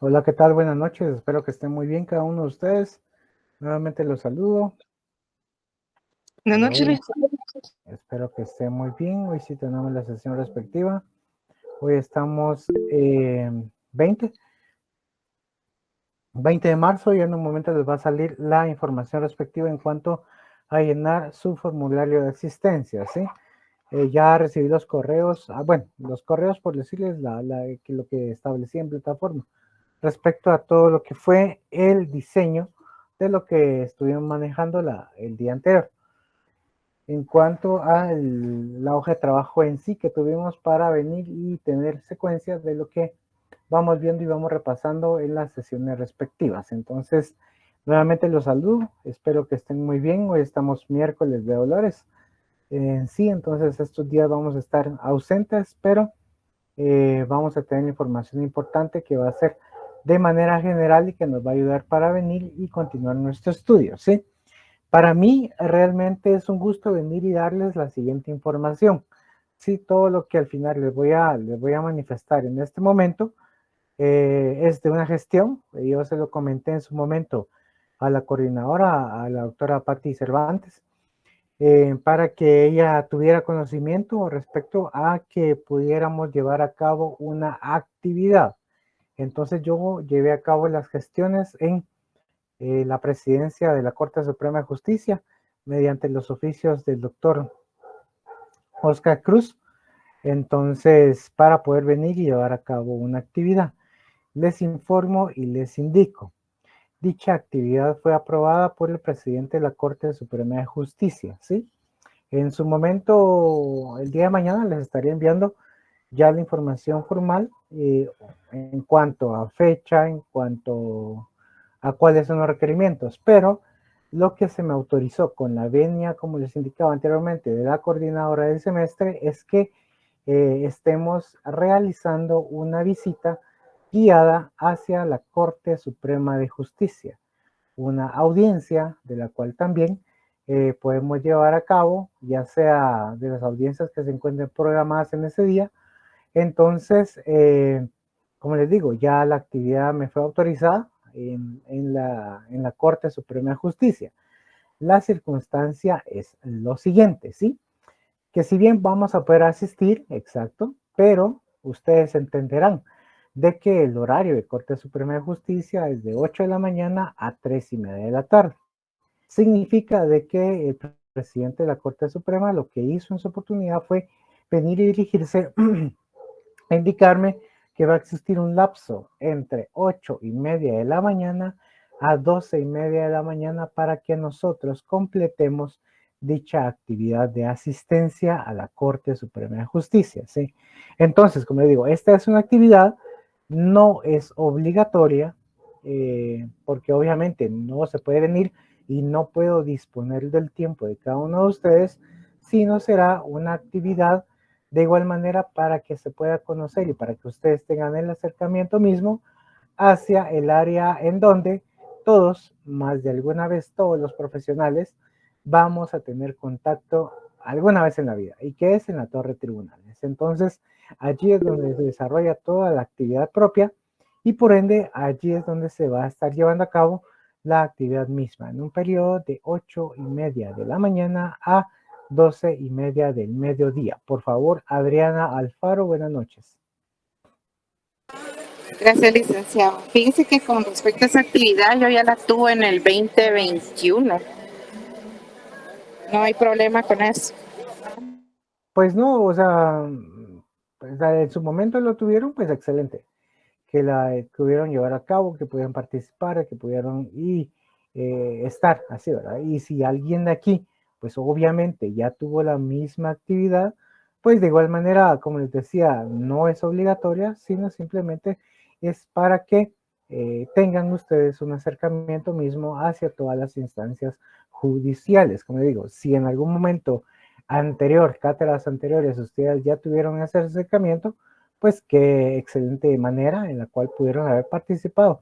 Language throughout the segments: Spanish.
Hola, ¿qué tal? Buenas noches. Espero que estén muy bien cada uno de ustedes. Nuevamente los saludo. Buenas noches, Hoy Luis. espero que estén muy bien. Hoy sí tenemos la sesión respectiva. Hoy estamos 20, 20 de marzo y en un momento les va a salir la información respectiva en cuanto a llenar su formulario de asistencia, ¿sí? Ya recibí los correos, bueno, los correos por decirles lo que establecí en plataforma respecto a todo lo que fue el diseño de lo que estuvimos manejando el día anterior. En cuanto a la hoja de trabajo en sí que tuvimos para venir y tener secuencias de lo que vamos viendo y vamos repasando en las sesiones respectivas. Entonces, nuevamente los saludo, espero que estén muy bien. Hoy estamos miércoles de Dolores en sí, entonces estos días vamos a estar ausentes, pero vamos a tener información importante que va a ser de manera general y que nos va a ayudar para venir y continuar nuestro estudio, ¿sí? Para mí realmente es un gusto venir y darles la siguiente información. Sí, todo lo que al final les voy a manifestar en este momento es de una gestión. Yo se lo comenté en su momento a la coordinadora, a la doctora Patti Cervantes, para que ella tuviera conocimiento respecto a que pudiéramos llevar a cabo una actividad. Entonces yo llevé a cabo las gestiones en la presidencia de la Corte Suprema de Justicia mediante los oficios del doctor Oscar Cruz. Entonces, para poder venir y llevar a cabo una actividad, les informo y les indico. Dicha actividad fue aprobada por el presidente de la Corte Suprema de Justicia, ¿sí? En su momento, el día de mañana les estaré enviando ya la información formal en cuanto a fecha, en cuanto a cuáles son los requerimientos, pero lo que se me autorizó con la venia, como les indicaba anteriormente, de la coordinadora del semestre es que estemos realizando una visita guiada hacia la Corte Suprema de Justicia, una audiencia de la cual también podemos llevar a cabo, ya sea de las audiencias que se encuentren programadas en ese día. Entonces, como les digo, ya la actividad me fue autorizada en la Corte Suprema de Justicia. La circunstancia es lo siguiente, ¿sí? Que si bien vamos a poder asistir, exacto, pero ustedes entenderán de que el horario de Corte Suprema de Justicia es de 8 de la mañana a 3 y media de la tarde. Significa de que el presidente de la Corte Suprema lo que hizo en su oportunidad fue venir y dirigirse a indicarme que va a existir un lapso entre 8 y media de la mañana a 12 y media de la mañana para que nosotros completemos dicha actividad de asistencia a la Corte Suprema de Justicia, ¿sí? Entonces, como les digo, esta es una actividad, no es obligatoria, porque obviamente no se puede venir y no puedo disponer del tiempo de cada uno de ustedes, sino será una actividad de igual manera para que se pueda conocer y para que ustedes tengan el acercamiento mismo hacia el área en donde todos, más de alguna vez todos los profesionales, vamos a tener contacto alguna vez en la vida, y que es en la torre tribunales. Entonces, allí es donde se desarrolla toda la actividad propia y por ende allí es donde se va a estar llevando a cabo la actividad misma, en un periodo de 8 y media de la mañana a 12 y media del mediodía. Por favor, Adriana Alfaro, buenas noches. Gracias, licenciado. Fíjese que con respecto a esa actividad, yo ya la tuve en el 2021. No hay problema con eso. Pues no, o sea, pues en su momento lo tuvieron, pues excelente. Que la pudieron llevar a cabo, que pudieran participar, que pudieron y estar así, ¿verdad? Y si alguien de aquí, pues obviamente ya tuvo la misma actividad, pues de igual manera, como les decía, no es obligatoria, sino simplemente es para que tengan ustedes un acercamiento mismo hacia todas las instancias judiciales. Como digo, si en algún momento anterior, cátedras anteriores, ustedes ya tuvieron ese acercamiento, pues qué excelente manera en la cual pudieron haber participado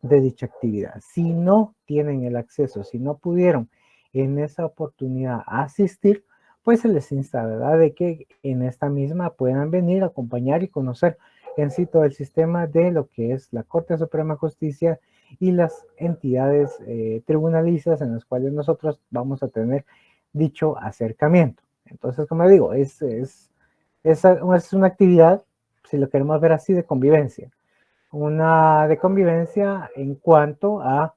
de dicha actividad. Si no tienen el acceso, si no pudieron en esa oportunidad asistir, pues se les insta, ¿verdad? De que en esta misma puedan venir a acompañar y conocer en sí todo el sistema de lo que es la Corte Suprema de Justicia y las entidades tribunalizas en las cuales nosotros vamos a tener dicho acercamiento. Entonces, como digo, es una actividad, si lo queremos ver así, de convivencia. Una de convivencia en cuanto a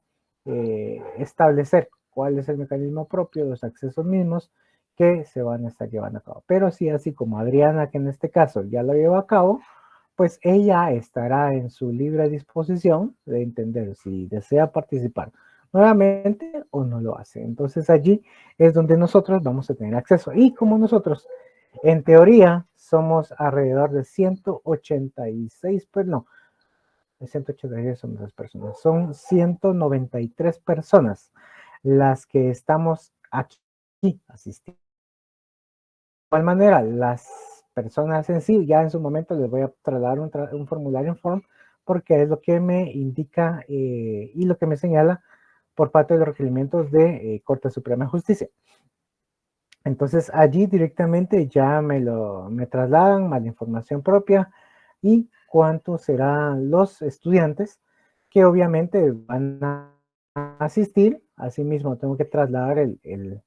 establecer cuál es el mecanismo propio, los accesos mismos que se van a estar llevando a cabo. Pero sí, así como Adriana, que en este caso ya lo lleva a cabo, pues ella estará en su libre disposición de entender si desea participar nuevamente o no lo hace. Entonces allí es donde nosotros vamos a tener acceso. Y como nosotros, en teoría, somos alrededor de 186, pues no, 186 son las personas, son 193 personas las que estamos aquí asistiendo. De igual manera, las personas en sí, ya en su momento les voy a trasladar un formulario en form porque es lo que me indica y lo que me señala por parte de los requerimientos de Corte Suprema de Justicia. Entonces allí directamente ya me trasladan más la información propia y cuántos serán los estudiantes que obviamente van a asistir. Asimismo, tengo que trasladar el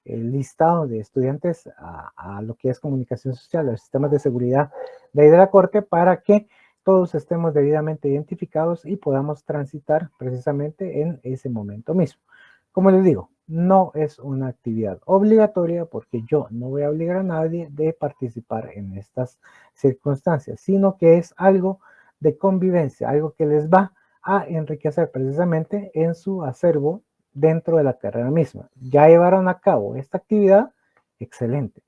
listado de estudiantes a lo que es comunicación social, los sistemas de seguridad de ahí de la Corte, para que todos estemos debidamente identificados y podamos transitar precisamente en ese momento mismo. Como les digo, no es una actividad obligatoria porque yo no voy a obligar a nadie de participar en estas circunstancias, sino que es algo de convivencia, algo que les va a enriquecer precisamente en su acervo dentro de la carrera misma. Ya llevaron a cabo esta actividad, excelente.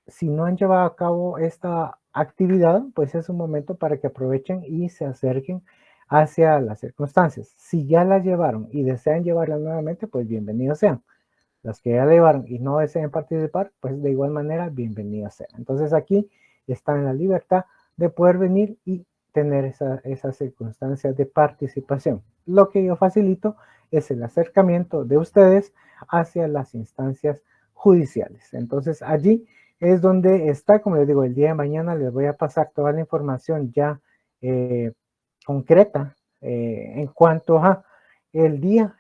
Si no han llevado a cabo esta actividad, pues es un momento para que aprovechen y se acerquen hacia las circunstancias. Si ya la llevaron y desean llevarla nuevamente, pues bienvenidos sean. Las que ya la llevaron y no deseen participar, pues de igual manera, bienvenidos sean. Entonces aquí están en la libertad de poder venir y tener esa circunstancia de participación. Lo que yo facilito es el acercamiento de ustedes hacia las instancias judiciales. Entonces allí es donde está, como les digo, el día de mañana les voy a pasar toda la información ya concreta en cuanto a el día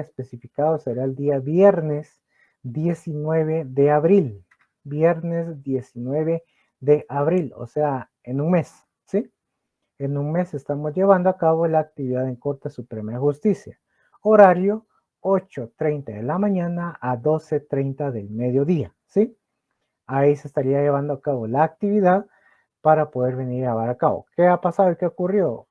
especificado será el día viernes 19 de abril. Viernes 19 de abril, o sea, en un mes, ¿sí? En un mes estamos llevando a cabo la actividad en Corte Suprema de Justicia. Horario 8:30 de la mañana a 12:30 del mediodía, ¿sí? Ahí se estaría llevando a cabo la actividad para poder venir a llevar a cabo. ¿Qué ha pasado y qué ocurrió?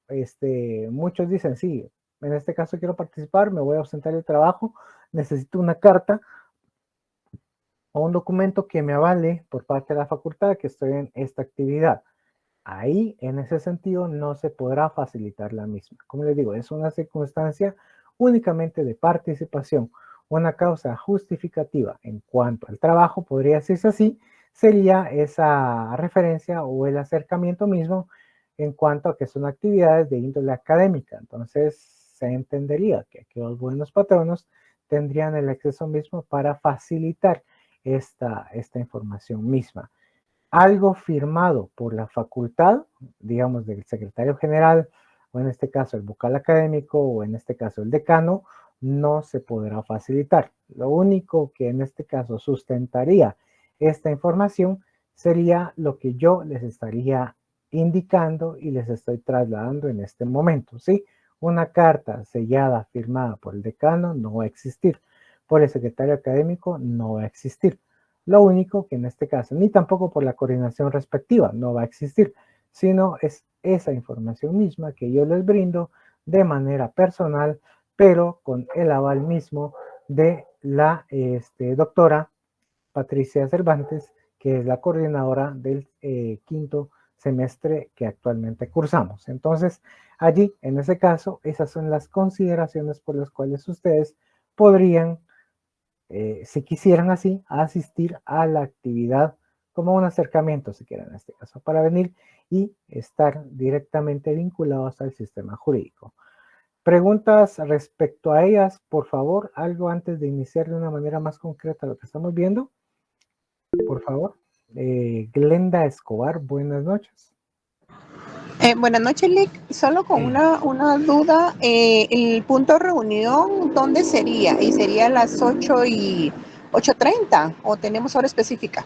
Muchos dicen, sí, en este caso quiero participar, me voy a ausentar del trabajo, necesito una carta o un documento que me avale por parte de la facultad que estoy en esta actividad. Ahí, en ese sentido, no se podrá facilitar la misma. Como les digo, es una circunstancia únicamente de participación. Una causa justificativa en cuanto al trabajo, podría decirse así, sería esa referencia o el acercamiento mismo en cuanto a que son actividades de índole académica. Entonces, se entendería que aquellos buenos patronos tendrían el acceso mismo para facilitar esta información misma. Algo firmado por la facultad, digamos del secretario general, o en este caso el vocal académico, o en este caso el decano, no se podrá facilitar. Lo único que en este caso sustentaría esta información sería lo que yo les estaría indicando y les estoy trasladando en este momento, ¿sí? Una carta sellada, firmada por el decano no va a existir. Por el secretario académico no va a existir. Lo único que en este caso, ni tampoco por la coordinación respectiva, no va a existir, sino es esa información misma que yo les brindo de manera personal, pero con el aval mismo de la doctora Patricia Cervantes, que es la coordinadora del quinto semestre que actualmente cursamos. Entonces, allí, en ese caso, esas son las consideraciones por las cuales ustedes podrían si quisieran así, asistir a la actividad como un acercamiento, si quieren en este caso, para venir y estar directamente vinculados al sistema jurídico. Preguntas respecto a ellas, por favor, algo antes de iniciar de una manera más concreta lo que estamos viendo, por favor. Glenda Escobar, buenas noches. Buenas noches, Lick. Solo con una duda. ¿El punto de reunión dónde sería? ¿Y sería a las 8:30 o tenemos hora específica?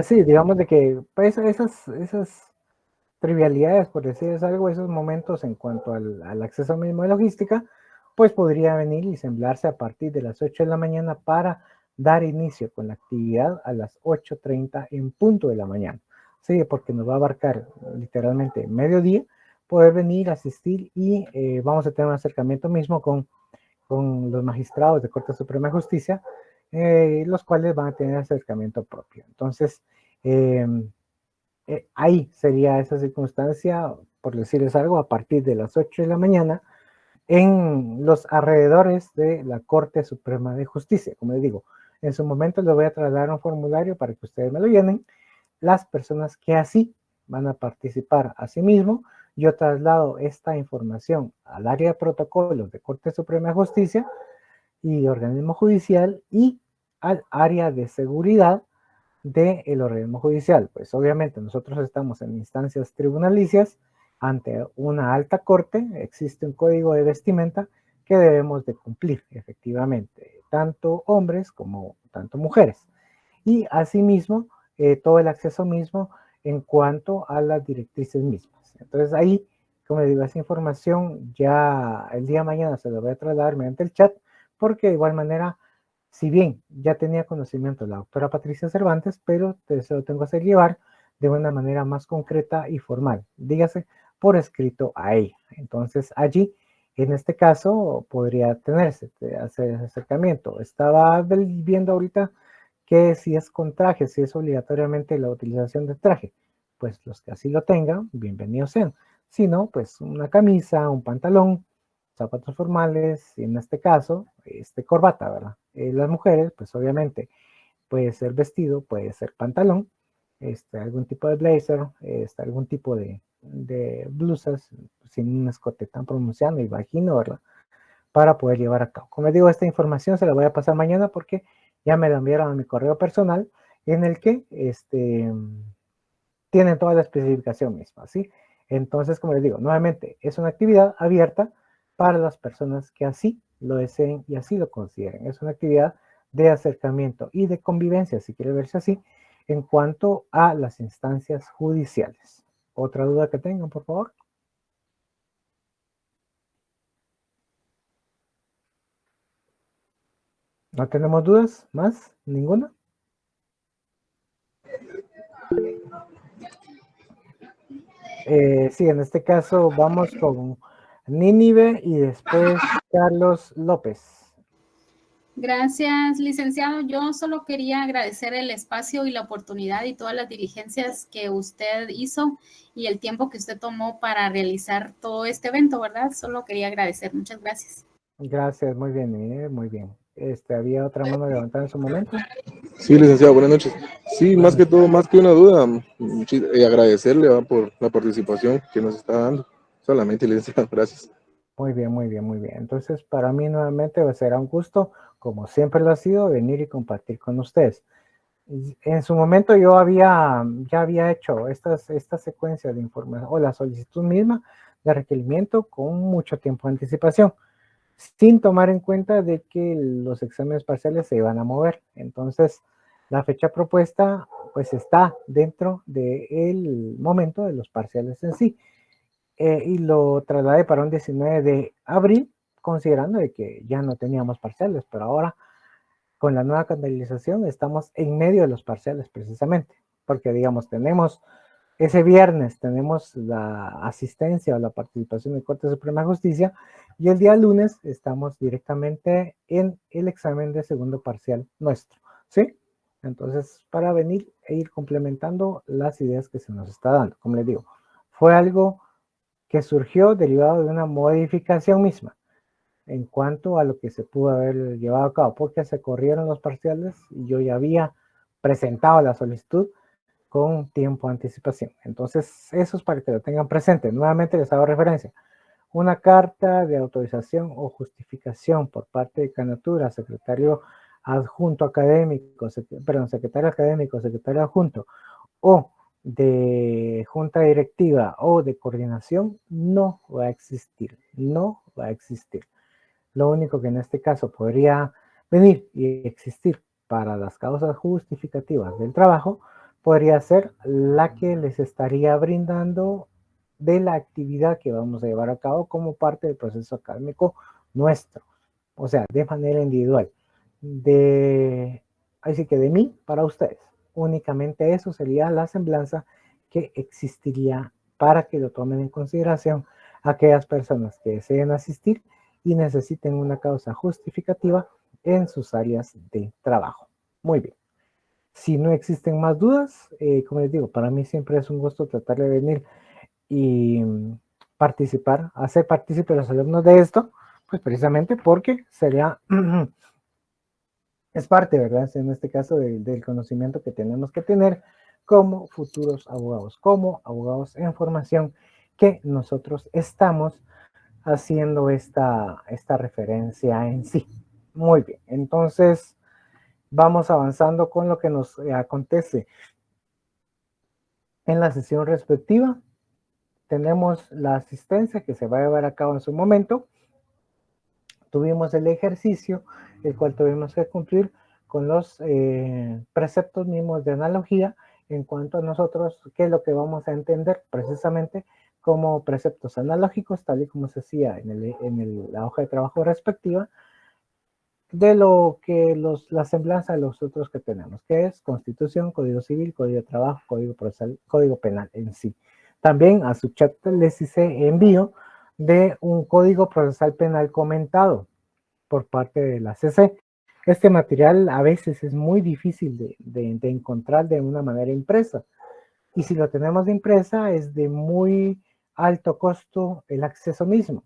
Sí, digamos de que pues, esas trivialidades, por decir algo, esos momentos en cuanto al acceso mismo de logística, pues podría venir y semblarse a partir de las 8 de la mañana para dar inicio con la actividad a las 8:30 en punto de la mañana. Sí, porque nos va a abarcar literalmente mediodía, poder venir, asistir y vamos a tener un acercamiento mismo con los magistrados de Corte Suprema de Justicia, los cuales van a tener acercamiento propio. Entonces, ahí sería esa circunstancia, por decirles algo, a partir de las 8 de la mañana en los alrededores de la Corte Suprema de Justicia. Como les digo, en su momento les voy a trasladar un formulario para que ustedes me lo llenen. Las personas que así van a participar a sí mismo, yo traslado esta información al área de protocolos de Corte Suprema de Justicia y de organismo judicial y al área de seguridad del organismo judicial. Pues obviamente nosotros estamos en instancias tribunalicias ante una alta corte, existe un código de vestimenta que debemos de cumplir efectivamente, tanto hombres como tanto mujeres. Y asimismo, todo el acceso mismo en cuanto a las directrices mismas. Entonces ahí, como les digo, esa información ya el día de mañana se la voy a trasladar mediante el chat, porque de igual manera si bien ya tenía conocimiento de la doctora Patricia Cervantes, pero se lo tengo que hacer llevar de una manera más concreta y formal, dígase por escrito a ella. Entonces allí, en este caso, podría tenerse, hacer acercamiento. Estaba viendo ahorita que si es con traje, si es obligatoriamente la utilización de traje, pues los que así lo tengan, bienvenidos sean. Si no, pues una camisa, un pantalón, zapatos formales, y en este caso, corbata, ¿verdad? Las mujeres, pues obviamente, puede ser vestido, puede ser pantalón, algún tipo de blazer, algún tipo de blusas sin un escote tan pronunciado, me imagino, ¿verdad? Para poder llevar a cabo. Como les digo, esta información se la voy a pasar mañana porque ya me la enviaron a mi correo personal en el que tienen toda la especificación misma, ¿sí? Entonces, como les digo, nuevamente, es una actividad abierta para las personas que así lo deseen y así lo consideren. Es una actividad de acercamiento y de convivencia, si quiere verse así, en cuanto a las instancias judiciales. ¿Otra duda que tengan, por favor? ¿No tenemos dudas más? ¿Ninguna? Sí, en este caso vamos con Nínive y después Carlos López. Gracias, licenciado. Yo solo quería agradecer el espacio y la oportunidad y todas las diligencias que usted hizo y el tiempo que usted tomó para realizar todo este evento, ¿verdad? Solo quería agradecer. Muchas gracias. Gracias, muy bien, muy bien. ¿Había otra mano levantada en su momento? Sí, licenciado, buenas noches. Sí, más que todo, más que una duda, agradecerle por la participación que nos está dando. Solamente, licenciado, gracias. Muy bien, muy bien, muy bien. Entonces, para mí nuevamente será un gusto, como siempre lo ha sido, venir y compartir con ustedes. En su momento yo ya había hecho esta secuencia de información o la solicitud misma de requerimiento con mucho tiempo de anticipación, sin tomar en cuenta de que los exámenes parciales se iban a mover. Entonces, la fecha propuesta pues está dentro del momento de los parciales en sí. Y lo trasladé para un 19 de abril, considerando de que ya no teníamos parciales, pero ahora con la nueva canalización estamos en medio de los parciales precisamente, porque digamos, tenemos ese viernes, tenemos la asistencia o la participación de Corte Suprema de Justicia y el día lunes estamos directamente en el examen de segundo parcial nuestro, ¿sí? Entonces, para venir e ir complementando las ideas que se nos está dando, como les digo, fue algo que surgió derivado de una modificación misma en cuanto a lo que se pudo haber llevado a cabo, porque se corrieron los parciales y yo ya había presentado la solicitud con tiempo de anticipación. Entonces, eso es para que lo tengan presente. Nuevamente les hago referencia. Una carta de autorización o justificación por parte de Canatura, secretario adjunto académico, secretario académico, secretario adjunto, o de junta directiva o de coordinación no va a existir, no va a existir. Lo único que en este caso podría venir y existir para las causas justificativas del trabajo podría ser la que les estaría brindando de la actividad que vamos a llevar a cabo como parte del proceso académico nuestro, o sea, de manera individual, así que de mí para ustedes. Únicamente eso sería la semblanza que existiría para que lo tomen en consideración aquellas personas que deseen asistir y necesiten una causa justificativa en sus áreas de trabajo. Muy bien. Si no existen más dudas, como les digo, para mí siempre es un gusto tratar de venir y participar, hacer partícipe a los alumnos de esto, pues precisamente porque sería, es parte, ¿verdad? En este caso del conocimiento que tenemos que tener como futuros abogados, como abogados en formación, que nosotros estamos haciendo esta referencia en sí. Muy bien, entonces vamos avanzando con lo que nos acontece en la sesión respectiva. Tenemos la asistencia que se va a llevar a cabo en su momento. Tuvimos el ejercicio, el cual tuvimos que cumplir con los preceptos mismos de analogía en cuanto a nosotros, qué es lo que vamos a entender precisamente como preceptos analógicos, tal y como se hacía en la hoja de trabajo respectiva, de lo que la semblanza de los otros que tenemos, que es Constitución, Código Civil, Código de Trabajo, Código Procesal, Código Penal en sí. También a su chat les hice envío de un Código Procesal Penal comentado por parte de la CC. Este material a veces es muy difícil de encontrar de una manera impresa. Y si lo tenemos de impresa es de muy alto costo el acceso mismo.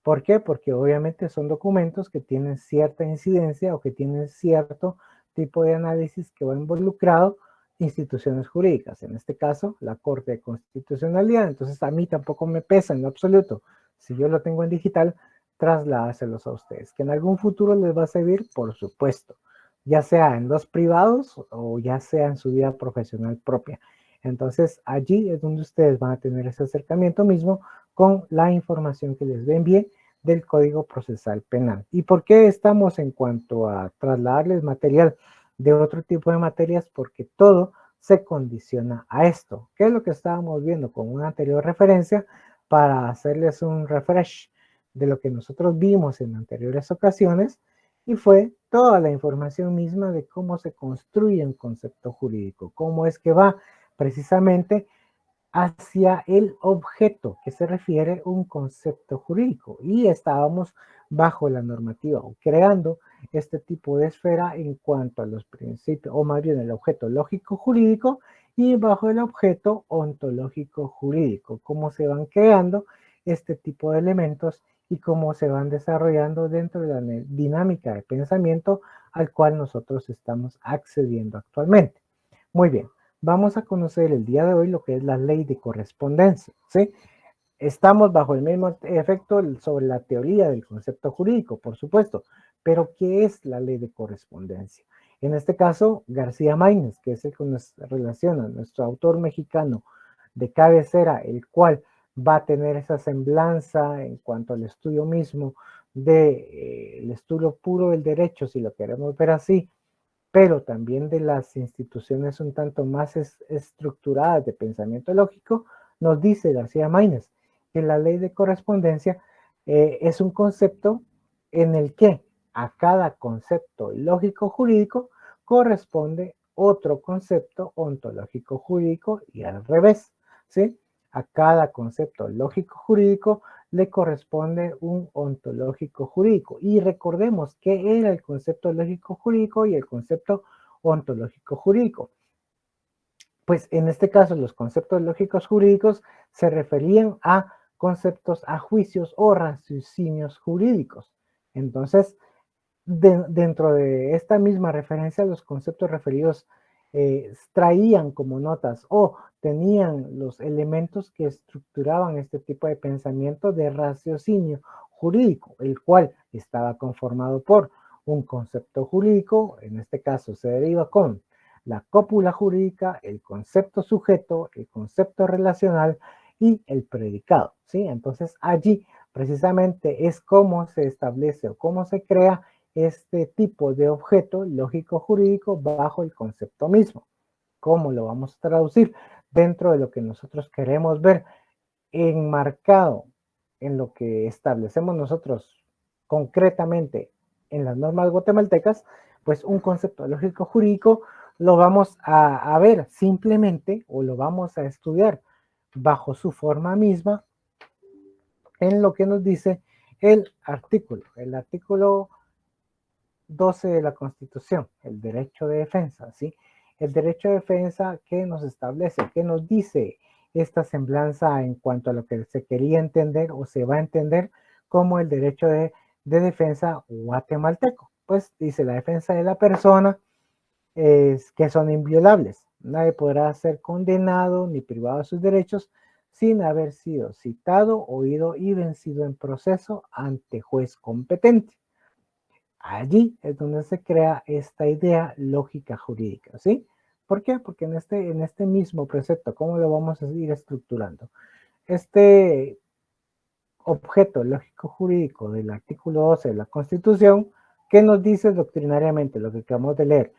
¿Por qué? Porque obviamente son documentos que tienen cierta incidencia o que tienen cierto tipo de análisis que va involucrado instituciones jurídicas. En este caso, la Corte de Constitucionalidad. Entonces, a mí tampoco me pesa en lo absoluto. Si yo lo tengo en digital, trasládselos a ustedes. Que en algún futuro les va a servir, por supuesto. Ya sea en los privados o ya sea en su vida profesional propia. Entonces, allí es donde ustedes van a tener ese acercamiento mismo con la información que les envié del Código Procesal Penal. ¿Y por qué estamos en cuanto a trasladarles material de otro tipo de materias? Porque todo se condiciona a esto. ¿Qué es lo que estábamos viendo con una anterior referencia para hacerles un refresh de lo que nosotros vimos en anteriores ocasiones? Y fue toda la información misma de cómo se construye un concepto jurídico, cómo es que va precisamente hacia el objeto que se refiere un concepto jurídico. Y estábamos bajo la normativa o creando este tipo de esfera en cuanto a los principios, o más bien el objeto lógico jurídico y bajo el objeto ontológico jurídico, cómo se van creando este tipo de elementos y cómo se van desarrollando dentro de la dinámica de pensamiento al cual nosotros estamos accediendo actualmente. Muy bien. Vamos a conocer el día de hoy lo que es la ley de correspondencia, ¿sí? Estamos bajo el mismo efecto sobre la teoría del concepto jurídico, por supuesto, pero ¿qué es la ley de correspondencia? En este caso, García Maínez, que es el que nos relaciona, nuestro autor mexicano de cabecera, el cual va a tener esa semblanza en cuanto al estudio mismo del estudio puro del derecho, si lo queremos ver así, pero también de las instituciones un tanto más estructuradas de pensamiento lógico, nos dice García Maínez que la ley de correspondencia es un concepto en el que a cada concepto lógico jurídico corresponde otro concepto ontológico jurídico y al revés, ¿sí? A cada concepto lógico jurídico le corresponde un ontológico jurídico. Y recordemos qué era el concepto lógico jurídico y el concepto ontológico jurídico. Pues en este caso los conceptos lógicos jurídicos se referían a conceptos, a juicios o raciocinios jurídicos. Entonces, dentro de esta misma referencia, los conceptos referidos traían como notas o tenían los elementos que estructuraban este tipo de pensamiento de raciocinio jurídico, el cual estaba conformado por un concepto jurídico, en este caso se deriva con la cópula jurídica, el concepto sujeto, el concepto relacional y el predicado, ¿sí? Entonces allí precisamente es cómo se establece o cómo se crea este tipo de objeto lógico jurídico bajo el concepto mismo. ¿Cómo lo vamos a traducir dentro de lo que nosotros queremos ver enmarcado en lo que establecemos nosotros concretamente en las normas guatemaltecas? Pues un concepto lógico jurídico lo vamos a ver simplemente o lo vamos a estudiar bajo su forma misma en lo que nos dice el artículo 12 de la Constitución, el derecho de defensa, ¿sí? El derecho de defensa que nos establece, que nos dice esta semblanza en cuanto a lo que se quería entender o se va a entender como el derecho de defensa guatemalteco. Pues dice la defensa de la persona es que son inviolables. Nadie podrá ser condenado ni privado de sus derechos sin haber sido citado, oído y vencido en proceso ante juez competente. Allí es donde se crea esta idea lógica jurídica, ¿sí? ¿Por qué? Porque en este mismo precepto, ¿cómo lo vamos a ir estructurando? Este objeto lógico jurídico del artículo 12 de la Constitución, ¿qué nos dice doctrinariamente lo que acabamos de leer?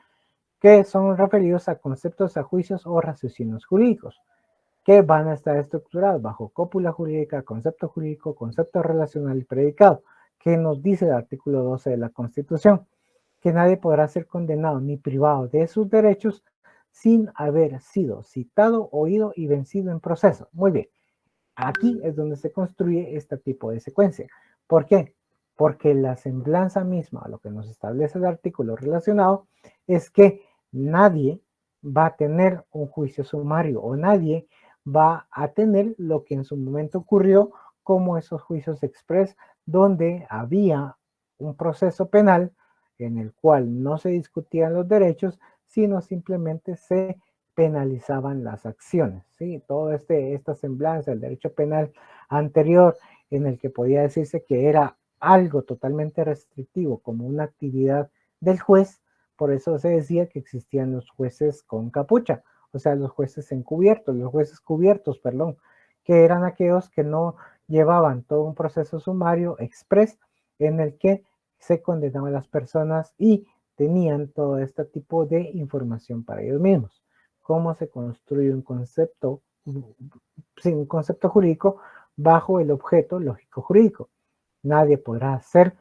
Que son referidos a conceptos, a juicios o raciocinios jurídicos, que van a estar estructurados bajo cópula jurídica, concepto relacional y predicado, que nos dice el artículo 12 de la Constitución, que nadie podrá ser condenado ni privado de sus derechos sin haber sido citado, oído y vencido en proceso. Muy bien, aquí es donde se construye este tipo de secuencia. ¿Por qué? Porque la semblanza misma, lo que nos establece el artículo relacionado, es que nadie va a tener un juicio sumario o nadie va a tener lo que en su momento ocurrió como esos juicios express donde había un proceso penal en el cual no se discutían los derechos, sino simplemente se penalizaban las acciones, ¿sí? Todo esta semblanza del derecho penal anterior en el que podía decirse que era algo totalmente restrictivo como una actividad del juez, por eso se decía que existían los jueces con capucha, o sea, los jueces encubiertos, los jueces cubiertos, perdón, que eran aquellos que no llevaban todo un proceso sumario express en el que se condenaban a las personas y tenían todo este tipo de información para ellos mismos. Cómo se construye un concepto jurídico bajo el objeto lógico jurídico. Nadie podrá ser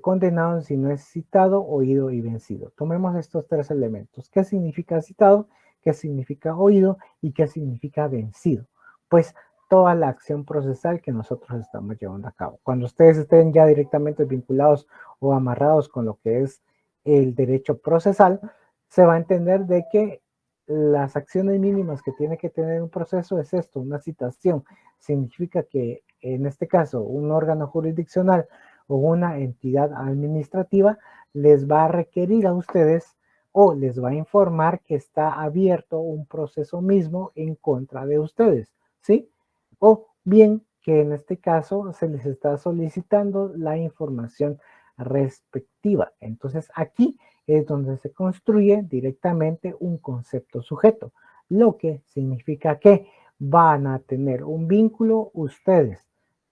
condenado si no es citado, oído y vencido. Tomemos estos tres elementos. ¿Qué significa citado? ¿Qué significa oído? ¿Y qué significa vencido? Pues toda la acción procesal que nosotros estamos llevando a cabo. Cuando ustedes estén ya directamente vinculados o amarrados con lo que es el derecho procesal, se va a entender de que las acciones mínimas que tiene que tener un proceso es esto, una citación. Significa que en este caso un órgano jurisdiccional o una entidad administrativa les va a requerir a ustedes o les va a informar que está abierto un proceso mismo en contra de ustedes, ¿sí? O bien que en este caso se les está solicitando la información respectiva. Entonces aquí es donde se construye directamente un concepto sujeto, lo que significa que van a tener un vínculo ustedes,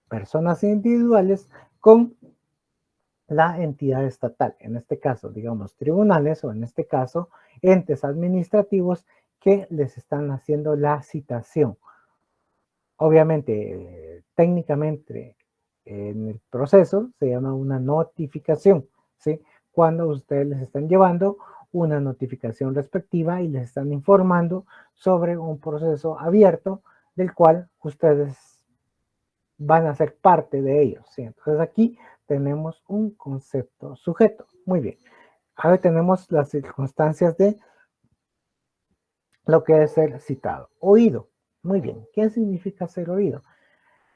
personas individuales, con la entidad estatal, en este caso, digamos, tribunales o en este caso, entes administrativos que les están haciendo la citación. Obviamente, técnicamente, en el proceso se llama una notificación, ¿sí? Cuando ustedes les están llevando una notificación respectiva y les están informando sobre un proceso abierto del cual ustedes van a ser parte de ellos, ¿sí? Entonces aquí tenemos un concepto sujeto. Muy bien. Ahora tenemos las circunstancias de lo que es ser citado. Oído. Muy bien. ¿Qué significa ser oído?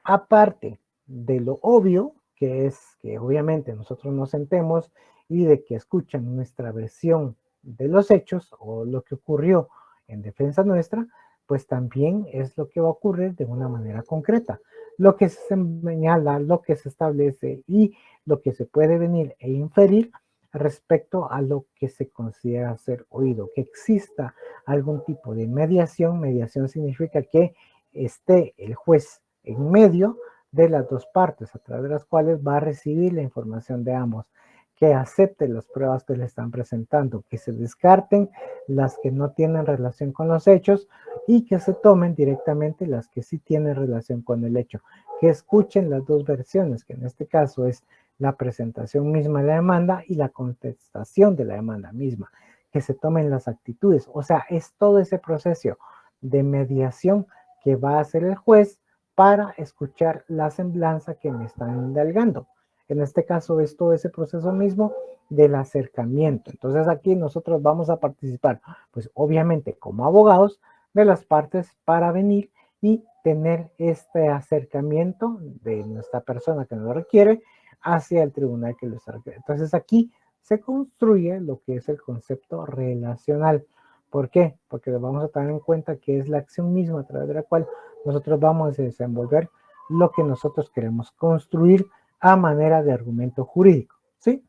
Aparte de lo obvio, que es que obviamente nosotros nos sentemos y de que escuchan nuestra versión de los hechos o lo que ocurrió en defensa nuestra, pues también es lo que va a ocurrir de una manera concreta. Lo que se señala, lo que se establece y lo que se puede venir e inferir respecto a lo que se considera ser oído, que exista algún tipo de mediación. Mediación significa que esté el juez en medio de las dos partes, a través de las cuales va a recibir la información de ambos, que acepte las pruebas que le están presentando, que se descarten las que no tienen relación con los hechos y que se tomen directamente las que sí tienen relación con el hecho, que escuchen las dos versiones, que en este caso es la presentación misma de la demanda y la contestación de la demanda misma, que se tomen las actitudes. O sea, es todo ese proceso de mediación que va a hacer el juez para escuchar la semblanza que me están indagando. En este caso es todo ese proceso mismo del acercamiento. Entonces aquí nosotros vamos a participar, pues obviamente como abogados de las partes para venir y tener este acercamiento de nuestra persona que nos lo requiere hacia el tribunal que lo está requiriendo. Entonces aquí se construye lo que es el concepto relacional. ¿Por qué? Porque vamos a tener en cuenta que es la acción misma a través de la cual nosotros vamos a desenvolver lo que nosotros queremos construir a manera de argumento jurídico, ¿sí?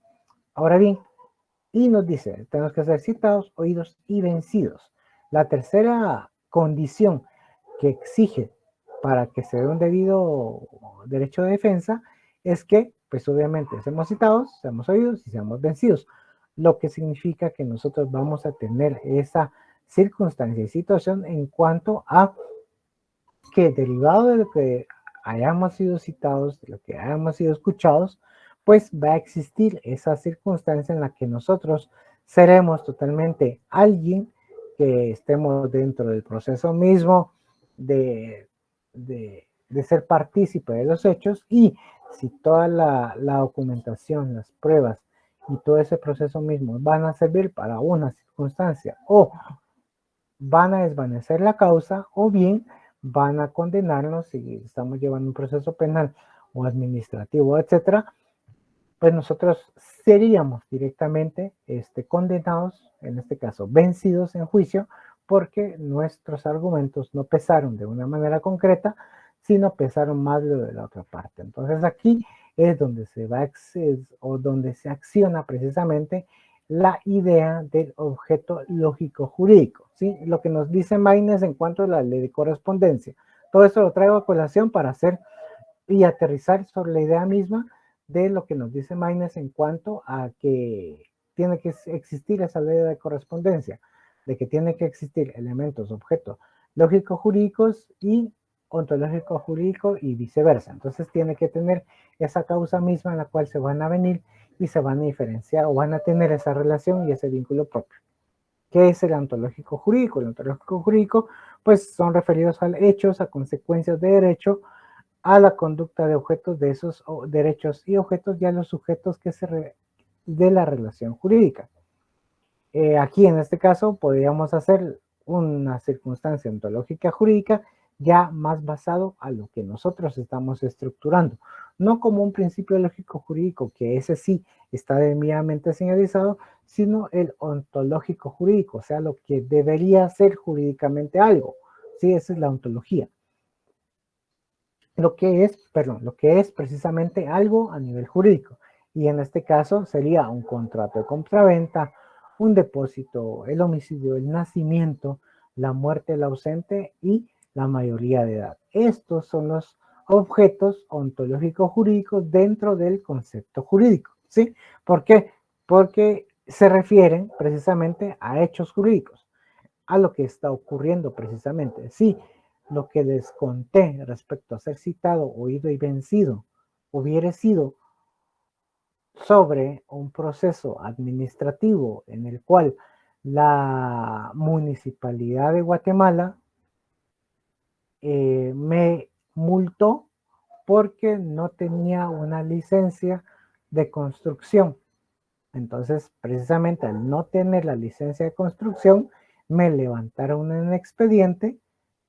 Ahora bien, y nos dice, tenemos que ser citados, oídos y vencidos. La tercera condición que exige para que se dé un debido derecho de defensa es que, pues obviamente, seamos citados, seamos oídos y seamos vencidos, lo que significa que nosotros vamos a tener esa circunstancia y situación en cuanto a que derivado de lo que hayamos sido citados, de lo que hayamos sido escuchados, pues va a existir esa circunstancia en la que nosotros seremos totalmente alguien que estemos dentro del proceso mismo de ser partícipe de los hechos, y si toda la documentación, las pruebas y todo ese proceso mismo van a servir para una circunstancia o van a desvanecer la causa, o bien van a condenarnos si estamos llevando un proceso penal o administrativo, etcétera, pues nosotros seríamos directamente condenados, en este caso vencidos en juicio, porque nuestros argumentos no pesaron de una manera concreta, sino pesaron más lo de la otra parte. Entonces aquí es donde se va a o donde se acciona precisamente la idea del objeto lógico jurídico, ¿sí? Lo que nos dice Maynes en cuanto a la ley de correspondencia. Todo esto lo traigo a colación para hacer y aterrizar sobre la idea misma de lo que nos dice Maynes en cuanto a que tiene que existir esa ley de correspondencia, de que tiene que existir elementos, objetos lógico-jurídicos y ontológico-jurídico y viceversa. Entonces tiene que tener esa causa misma en la cual se van a venir y se van a diferenciar o van a tener esa relación y ese vínculo propio. ¿Qué es el ontológico jurídico? El ontológico jurídico, pues son referidos a hechos, a consecuencias de derecho, a la conducta de objetos de esos derechos y objetos y a los sujetos que de la relación jurídica. Aquí en este caso podríamos hacer una circunstancia ontológica jurídica ya más basado a lo que nosotros estamos estructurando, no como un principio lógico jurídico, que ese sí está debidamente señalizado, sino el ontológico jurídico, o sea, lo que debería ser jurídicamente algo. Sí, esa es la ontología. Lo que es precisamente algo a nivel jurídico. Y en este caso sería un contrato de compraventa, un depósito, el homicidio, el nacimiento, la muerte del ausente y la mayoría de edad. Estos son los objetos ontológicos jurídicos dentro del concepto jurídico, ¿sí? ¿Por qué? Porque se refieren precisamente a hechos jurídicos, a lo que está ocurriendo precisamente. Sí, lo que les conté respecto a ser citado, oído y vencido hubiera sido sobre un proceso administrativo en el cual la Municipalidad de Guatemala me multó porque no tenía una licencia de construcción. Entonces, precisamente al no tener la licencia de construcción, me levantaron un expediente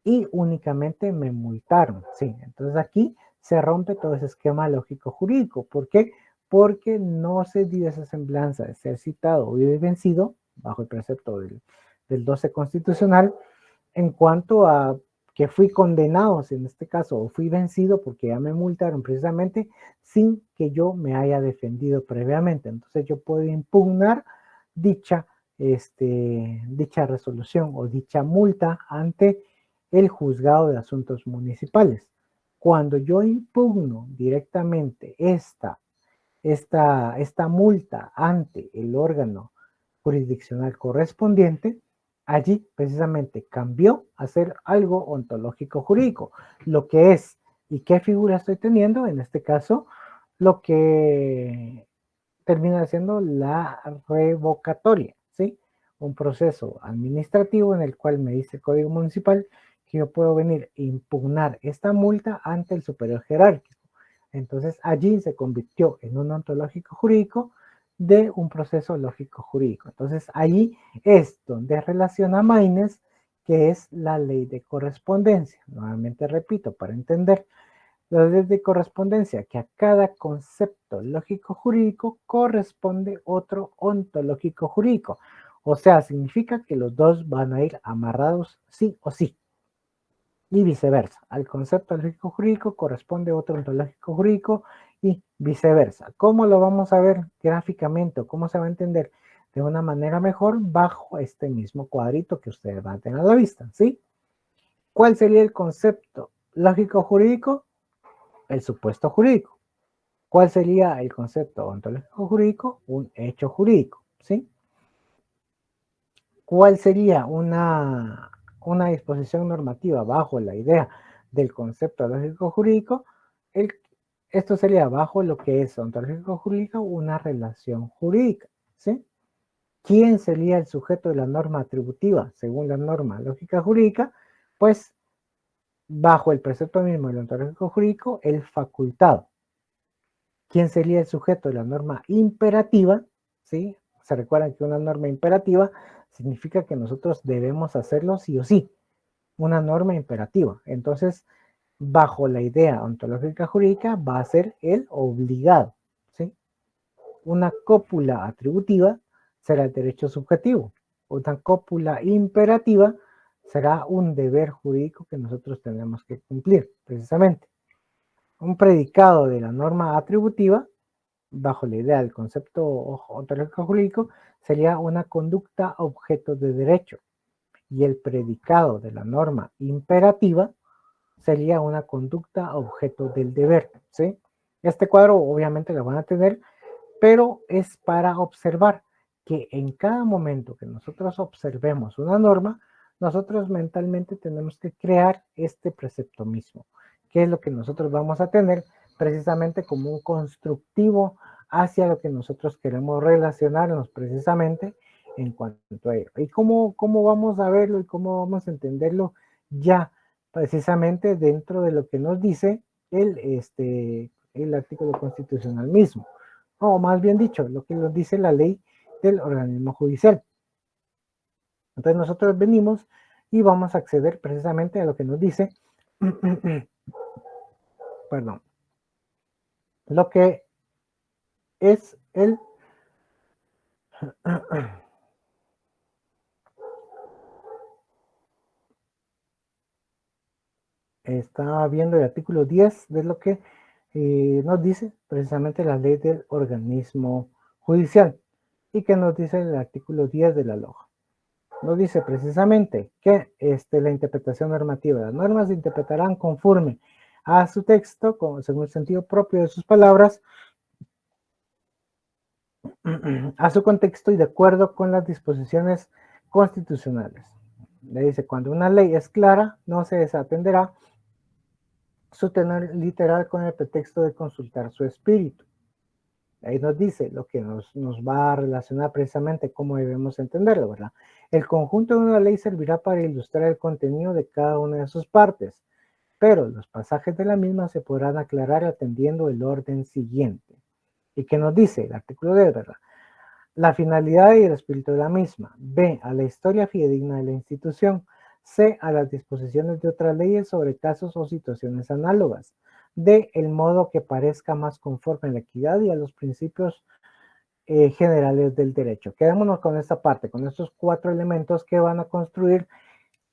y únicamente me multaron. Sí, entonces aquí se rompe todo ese esquema lógico jurídico. ¿Por qué? Porque no se dio esa semblanza de ser citado o vencido bajo el precepto del 12 constitucional en cuanto a que fui condenado, si en este caso, o fui vencido porque ya me multaron precisamente sin que yo me haya defendido previamente. Entonces yo puedo impugnar dicha, dicha resolución o dicha multa ante el juzgado de asuntos municipales. Cuando yo impugno directamente esta multa ante el órgano jurisdiccional correspondiente, allí precisamente cambió a ser algo ontológico jurídico, lo que es y qué figura estoy teniendo, en este caso, lo que termina siendo la revocatoria, ¿sí? Un proceso administrativo en el cual me dice el Código Municipal que yo puedo venir e impugnar esta multa ante el superior jerárquico. Entonces allí se convirtió en un ontológico jurídico de un proceso lógico jurídico. Entonces allí es donde relaciona Maynes, que es la ley de correspondencia. Nuevamente repito, para entender la ley de correspondencia, que a cada concepto lógico jurídico corresponde otro ontológico jurídico. O sea, significa que los dos van a ir amarrados sí o sí. Y viceversa. Al concepto lógico jurídico corresponde otro ontológico jurídico y viceversa. ¿Cómo lo vamos a ver gráficamente o cómo se va a entender de una manera mejor bajo este mismo cuadrito que ustedes van a tener a la vista? ¿Sí? ¿Cuál sería el concepto lógico jurídico? El supuesto jurídico. ¿Cuál sería el concepto ontológico jurídico? Un hecho jurídico. ¿Sí? ¿Cuál sería una disposición normativa bajo la idea del concepto lógico jurídico? Esto sería bajo lo que es ontológico jurídico una relación jurídica. ¿Sí? ¿Quién sería el sujeto de la norma atributiva según la norma lógica jurídica? Pues bajo el precepto mismo del ontológico jurídico, el facultado. ¿Quién sería el sujeto de la norma imperativa? ¿Sí? Se recuerdan que una norma imperativa significa que nosotros debemos hacerlo sí o sí. Una norma imperativa. Entonces, bajo la idea ontológica jurídica, va a ser el obligado. ¿Sí? Una cópula atributiva será el derecho subjetivo. Una cópula imperativa será un deber jurídico que nosotros tenemos que cumplir, precisamente. Un predicado de la norma atributiva, bajo la idea del concepto ontológico jurídico, sería una conducta objeto de derecho. Y el predicado de la norma imperativa sería una conducta objeto del deber. ¿Sí? Este cuadro obviamente lo van a tener, pero es para observar que en cada momento que nosotros observemos una norma, nosotros mentalmente tenemos que crear este precepto mismo, que es lo que nosotros vamos a tener precisamente como un constructivo hacia lo que nosotros queremos relacionarnos precisamente en cuanto a ello. ¿Y cómo vamos a verlo y cómo vamos a entenderlo ya precisamente dentro de lo que nos dice el artículo constitucional mismo? O más bien dicho, lo que nos dice la ley del organismo judicial. Entonces nosotros venimos y vamos a acceder precisamente a lo que nos dice, perdón, lo que es el estaba viendo el artículo 10 de lo que nos dice precisamente la ley del organismo judicial. ¿Y que nos dice el artículo 10 de la LOJ? Nos dice precisamente que la interpretación normativa de las normas se interpretarán conforme a su texto, según el sentido propio de sus palabras, a su contexto y de acuerdo con las disposiciones constitucionales. Le dice, cuando una ley es clara, no se desatenderá su tenor literal con el pretexto de consultar su espíritu. Ahí nos dice lo que nos va a relacionar precisamente cómo debemos entenderlo, ¿verdad? El conjunto de una ley servirá para ilustrar el contenido de cada una de sus partes, pero los pasajes de la misma se podrán aclarar atendiendo el orden siguiente. ¿Y qué nos dice el artículo 10, verdad? La finalidad y el espíritu de la misma. B, a la historia fidedigna de la institución. C, a las disposiciones de otras leyes sobre casos o situaciones análogas. D, el modo que parezca más conforme a la equidad y a los principios generales del derecho. Quedémonos con esta parte, con estos 4 elementos que van a construir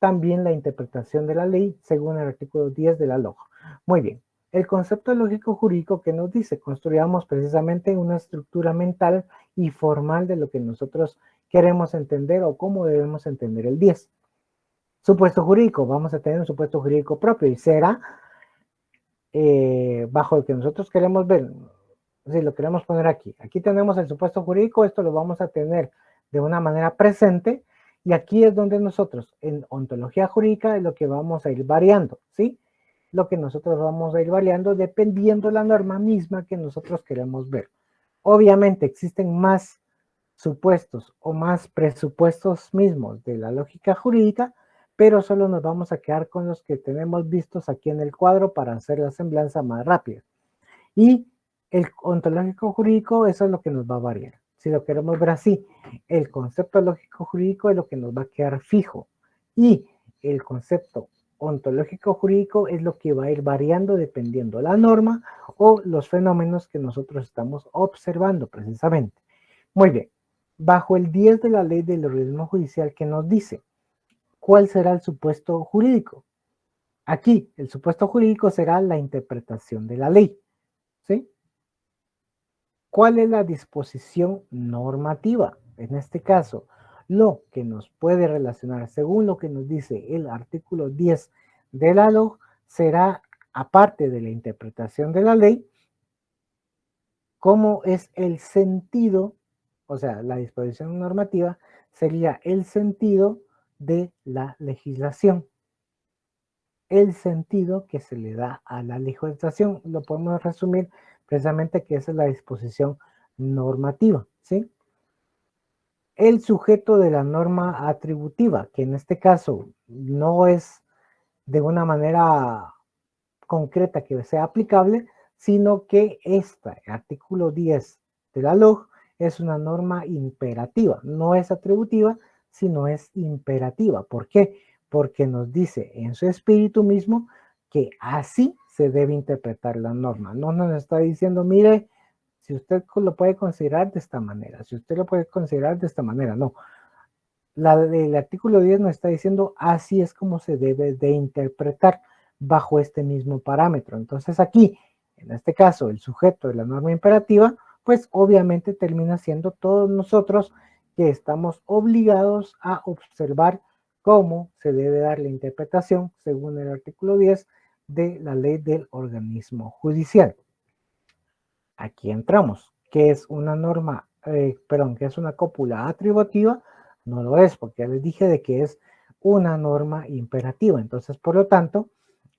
también la interpretación de la ley según el artículo 10 de la LOJ. Muy bien. El concepto lógico jurídico que nos dice, construyamos precisamente una estructura mental y formal de lo que nosotros queremos entender o cómo debemos entender el 10. Supuesto jurídico, vamos a tener un supuesto jurídico propio y será bajo el que nosotros queremos ver. Si lo queremos poner aquí. Aquí tenemos el supuesto jurídico, esto lo vamos a tener de una manera presente y aquí es donde nosotros en ontología jurídica es lo que vamos a ir variando, ¿sí? Lo que nosotros vamos a ir variando dependiendo de la norma misma que nosotros queremos ver. Obviamente existen más supuestos o más presupuestos mismos de la lógica jurídica, pero solo nos vamos a quedar con los que tenemos vistos aquí en el cuadro para hacer la semblanza más rápida. Y el ontológico jurídico, eso es lo que nos va a variar. Si lo queremos ver así, el concepto lógico jurídico es lo que nos va a quedar fijo. Y el concepto ontológico jurídico es lo que va a ir variando dependiendo la norma o los fenómenos que nosotros estamos observando precisamente. Muy bien, bajo el 10 de la ley del organismo judicial que nos dice, ¿cuál será el supuesto jurídico? Aquí, el supuesto jurídico será la interpretación de la ley, ¿sí? ¿Cuál es la disposición normativa? En este caso, lo que nos puede relacionar según lo que nos dice el artículo 10 de la LOJ será, aparte de la interpretación de la ley, cómo es el sentido, o sea, la disposición normativa sería el sentido de la legislación. El sentido que se le da a la legislación, lo podemos resumir precisamente que esa es la disposición normativa, ¿sí? El sujeto de la norma atributiva, que en este caso no es de una manera concreta que sea aplicable, sino que este artículo 10 de la LOJ es una norma imperativa, no es atributiva, sino es imperativa. ¿Por qué? Porque nos dice en su espíritu mismo que así se debe interpretar la norma. No nos está diciendo, mire, si usted lo puede considerar de esta manera, si usted lo puede considerar de esta manera, no. El artículo 10 nos está diciendo, así es como se debe de interpretar bajo este mismo parámetro. Entonces aquí, en este caso, el sujeto de la norma imperativa, pues obviamente termina siendo todos nosotros que estamos obligados a observar cómo se debe dar la interpretación según el artículo 10 de la ley del organismo judicial. Aquí entramos, que es una norma, que es una cópula atributiva, no lo es, porque ya les dije de que es una norma imperativa. Entonces, por lo tanto,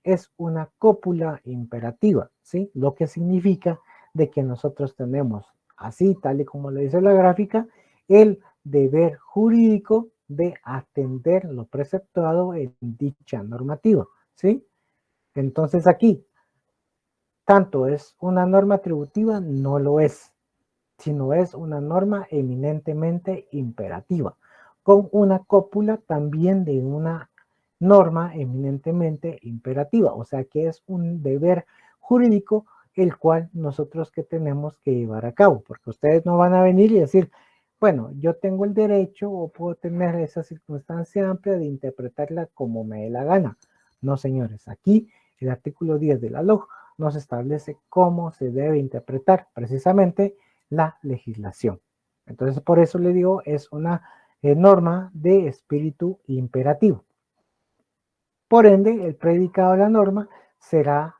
es una cópula imperativa, ¿sí? Lo que significa de que nosotros tenemos, así tal y como le dice la gráfica, el deber jurídico de atender lo preceptuado en dicha normativa, ¿sí? Entonces aquí, tanto es una norma atributiva, no lo es, sino es una norma eminentemente imperativa, con una cópula también de una norma eminentemente imperativa, o sea que es un deber jurídico el cual nosotros que tenemos que llevar a cabo, porque ustedes no van a venir y decir, bueno, yo tengo el derecho o puedo tener esa circunstancia amplia de interpretarla como me dé la gana. No, señores, aquí el artículo 10 de la LOJ nos establece cómo se debe interpretar precisamente la legislación. Entonces, por eso le digo, es una norma de espíritu imperativo. Por ende, el predicado de la norma será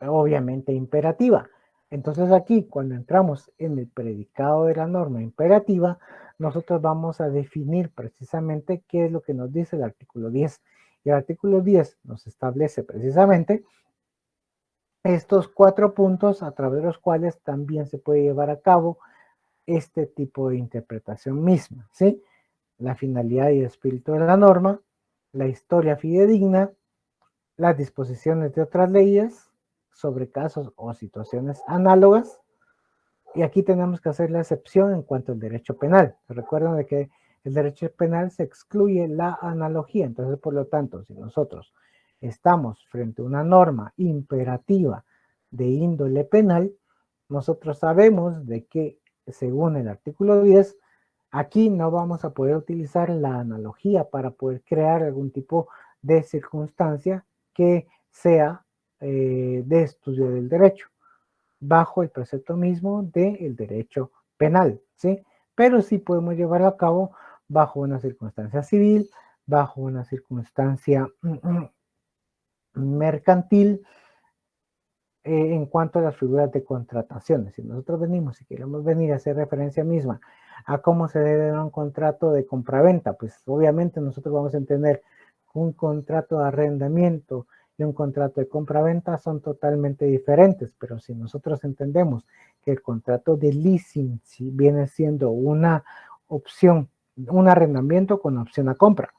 obviamente imperativa. Entonces aquí, cuando entramos en el predicado de la norma imperativa, nosotros vamos a definir precisamente qué es lo que nos dice el artículo 10. Y el artículo 10 nos establece precisamente estos 4 puntos a través de los cuales también se puede llevar a cabo este tipo de interpretación misma, ¿sí? La finalidad y espíritu de la norma, la historia fidedigna, las disposiciones de otras leyes sobre casos o situaciones análogas, y aquí tenemos que hacer la excepción en cuanto al derecho penal. Recuerden de que el derecho penal se excluye la analogía, entonces por lo tanto, si nosotros estamos frente a una norma imperativa de índole penal, nosotros sabemos de que según el artículo 10, Aquí no vamos a poder utilizar la analogía para poder crear algún tipo de circunstancia que sea de estudio del derecho, bajo el precepto mismo del derecho penal, ¿sí? Pero sí podemos llevarlo a cabo bajo una circunstancia civil, bajo una circunstancia mercantil, en cuanto a las figuras de contrataciones. Si nosotros venimos y queremos venir a hacer referencia misma a cómo se debe dar un contrato de compraventa, pues obviamente nosotros vamos a entender un contrato de arrendamiento y un contrato de compraventa son totalmente diferentes, pero si nosotros entendemos que el contrato de leasing si viene siendo una opción, un arrendamiento con opción a compra,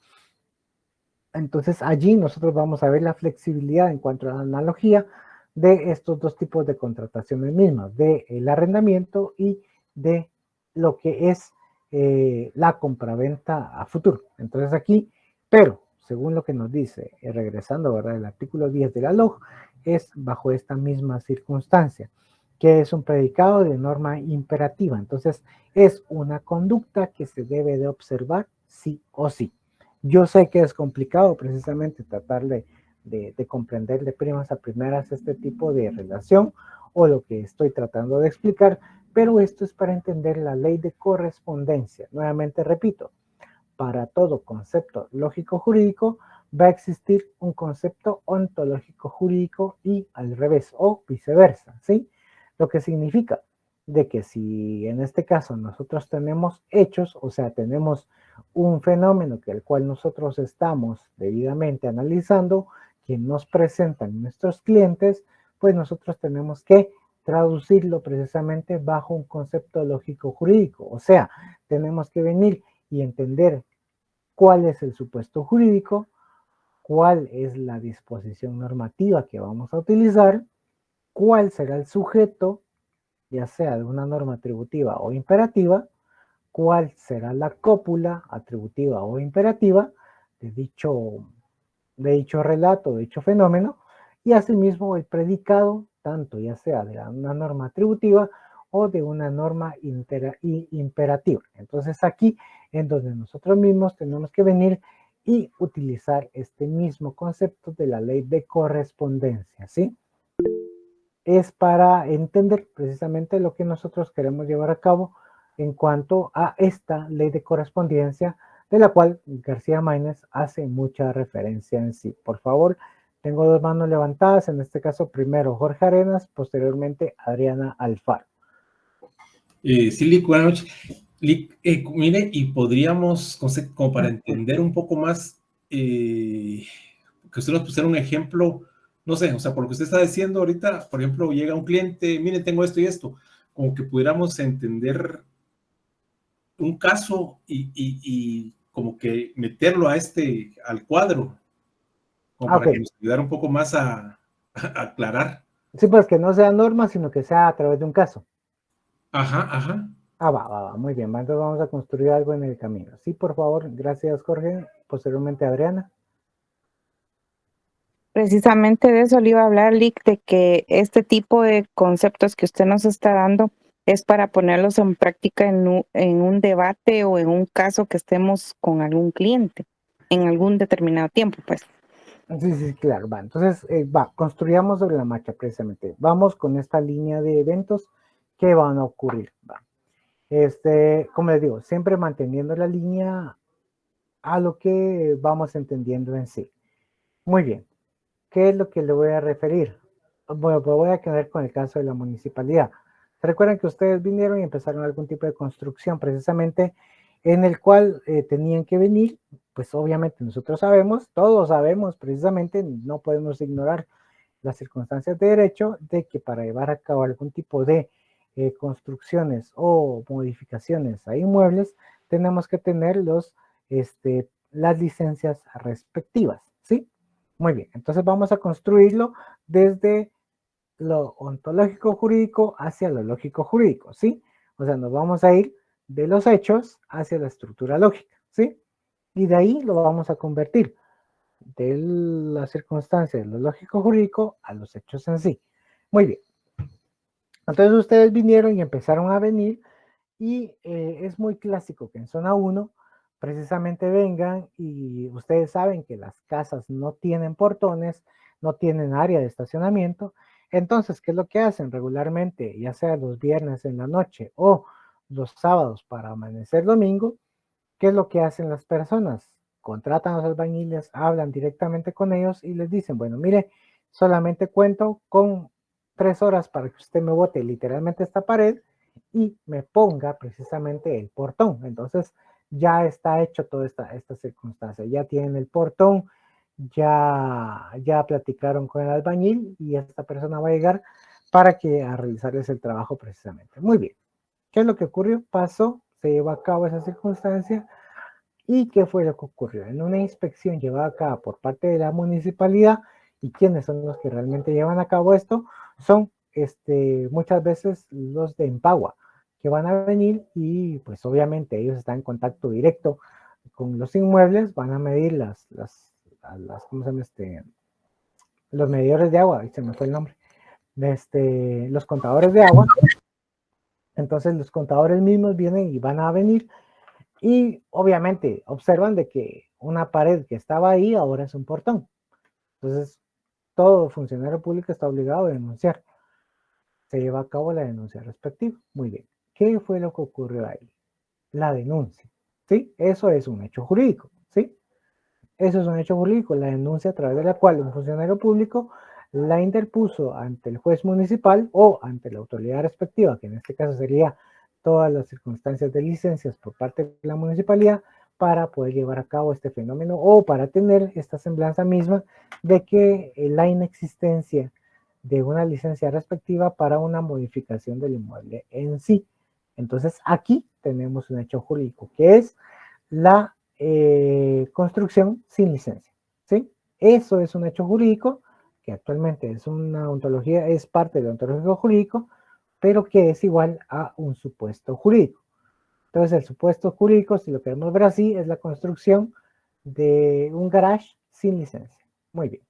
entonces allí nosotros vamos a ver la flexibilidad en cuanto a la analogía de estos dos tipos de contrataciones mismas, del arrendamiento y de lo que es la compraventa a futuro. Entonces aquí, pero según lo que nos dice, regresando, ¿verdad? El artículo 10 de la LOG, es bajo esta misma circunstancia, que es un predicado de norma imperativa. Entonces es una conducta que se debe de observar sí o sí. Yo sé que es complicado precisamente tratar de comprender de primas a primeras este tipo de relación o lo que estoy tratando de explicar, pero esto es para entender la ley de correspondencia. Nuevamente repito, para todo concepto lógico jurídico va a existir un concepto ontológico jurídico y al revés o viceversa, ¿sí? Lo que significa de que si en este caso nosotros tenemos hechos, o sea, tenemos un fenómeno que el cual nosotros estamos debidamente analizando, que nos presentan nuestros clientes, pues nosotros tenemos que traducirlo precisamente bajo un concepto lógico jurídico, o sea, tenemos que venir y entender cuál es el supuesto jurídico, cuál es la disposición normativa que vamos a utilizar, cuál será el sujeto, ya sea de una norma atributiva o imperativa, cuál será la cópula atributiva o imperativa de dicho relato, de dicho fenómeno, y asimismo el predicado, tanto ya sea de una norma atributiva o de una norma imperativa. Entonces aquí en donde nosotros mismos tenemos que venir y utilizar este mismo concepto de la ley de correspondencia, ¿sí? Es para entender precisamente lo que nosotros queremos llevar a cabo en cuanto a esta ley de correspondencia, de la cual García Maínez hace mucha referencia en sí. Por favor, tengo dos manos levantadas, en este caso primero Jorge Arenas, posteriormente Adriana Alfaro. Sí, Lick, buenas noches. Lick, mire, y podríamos, como para entender un poco más, que usted nos pusiera un ejemplo, no sé, o sea, por lo que usted está diciendo ahorita, por ejemplo, llega un cliente, mire, tengo esto y esto, como que pudiéramos entender un caso y como que meterlo al cuadro, como para que nos ayudara un poco más a aclarar. Sí, pues que no sea norma, sino que sea a través de un caso. Ajá, ajá. Va, muy bien, entonces vamos a construir algo en el camino. Sí, por favor, gracias Jorge, posteriormente Adriana. Precisamente de eso le iba a hablar, Lick, de que este tipo de conceptos que usted nos está dando es para ponerlos en práctica en un debate o en un caso que estemos con algún cliente en algún determinado tiempo, pues. Sí, claro, va. Entonces, construyamos sobre la marcha precisamente. Vamos con esta línea de eventos que van a ocurrir, va. Como les digo, siempre manteniendo la línea a lo que vamos entendiendo en sí. Muy bien. ¿Qué es lo que le voy a referir? Bueno, pues voy a quedar con el caso de la municipalidad. Recuerden que ustedes vinieron y empezaron algún tipo de construcción precisamente en el cual tenían que venir, pues obviamente nosotros sabemos, todos sabemos precisamente, no podemos ignorar las circunstancias de derecho de que para llevar a cabo algún tipo de construcciones o modificaciones a inmuebles, tenemos que tener las licencias respectivas, ¿sí? Muy bien, entonces vamos a construirlo desde lo ontológico jurídico hacia lo lógico jurídico, ¿sí? O sea, nos vamos a ir de los hechos hacia la estructura lógica, ¿sí? Y de ahí lo vamos a convertir de la circunstancia de lo lógico jurídico a los hechos en sí. Muy bien. Entonces ustedes vinieron y empezaron a venir Y es muy clásico que en zona 1 precisamente vengan y ustedes saben que las casas no tienen portones, no tienen área de estacionamiento. Entonces, ¿qué es lo que hacen regularmente? Ya sea los viernes en la noche o los sábados para amanecer domingo, ¿qué es lo que hacen las personas? Contratan a los albañiles, hablan directamente con ellos y les dicen, bueno, mire, solamente cuento con 3 horas para que usted me bote literalmente esta pared y me ponga precisamente el portón. Entonces ya está hecho toda esta circunstancia. Ya tienen el portón, ya platicaron con el albañil y esta persona va a llegar para que a realizarles el trabajo precisamente. Muy bien. ¿Qué es lo que ocurrió? Pasó, se llevó a cabo esa circunstancia. ¿Y qué fue lo que ocurrió? En una inspección llevada a cabo por parte de la municipalidad, y quiénes son los que realmente llevan a cabo esto, son muchas veces los de Empagua, que van a venir y pues obviamente ellos están en contacto directo con los inmuebles, van a medir ¿cómo se llama? Los medidores de agua, se me fue el nombre, los contadores de agua. Entonces los contadores mismos vienen y van a venir y obviamente observan de que una pared que estaba ahí ahora es un portón. Entonces, todo funcionario público está obligado a denunciar. Se lleva a cabo la denuncia respectiva. Muy bien. ¿Qué fue lo que ocurrió ahí? La denuncia. ¿Sí? Eso es un hecho jurídico. ¿Sí? Eso es un hecho jurídico. La denuncia a través de la cual un funcionario público la interpuso ante el juez municipal o ante la autoridad respectiva, que en este caso sería todas las circunstancias de licencias por parte de la municipalidad para poder llevar a cabo este fenómeno o para tener esta semblanza misma de que la inexistencia de una licencia respectiva para una modificación del inmueble en sí. Entonces aquí tenemos un hecho jurídico que es la construcción sin licencia, ¿sí? Eso es un hecho jurídico que actualmente es una ontología, es parte del ontológico jurídico, pero que es igual a un supuesto jurídico. Entonces, el supuesto jurídico, si lo queremos ver así, es la construcción de un garage sin licencia. Muy bien.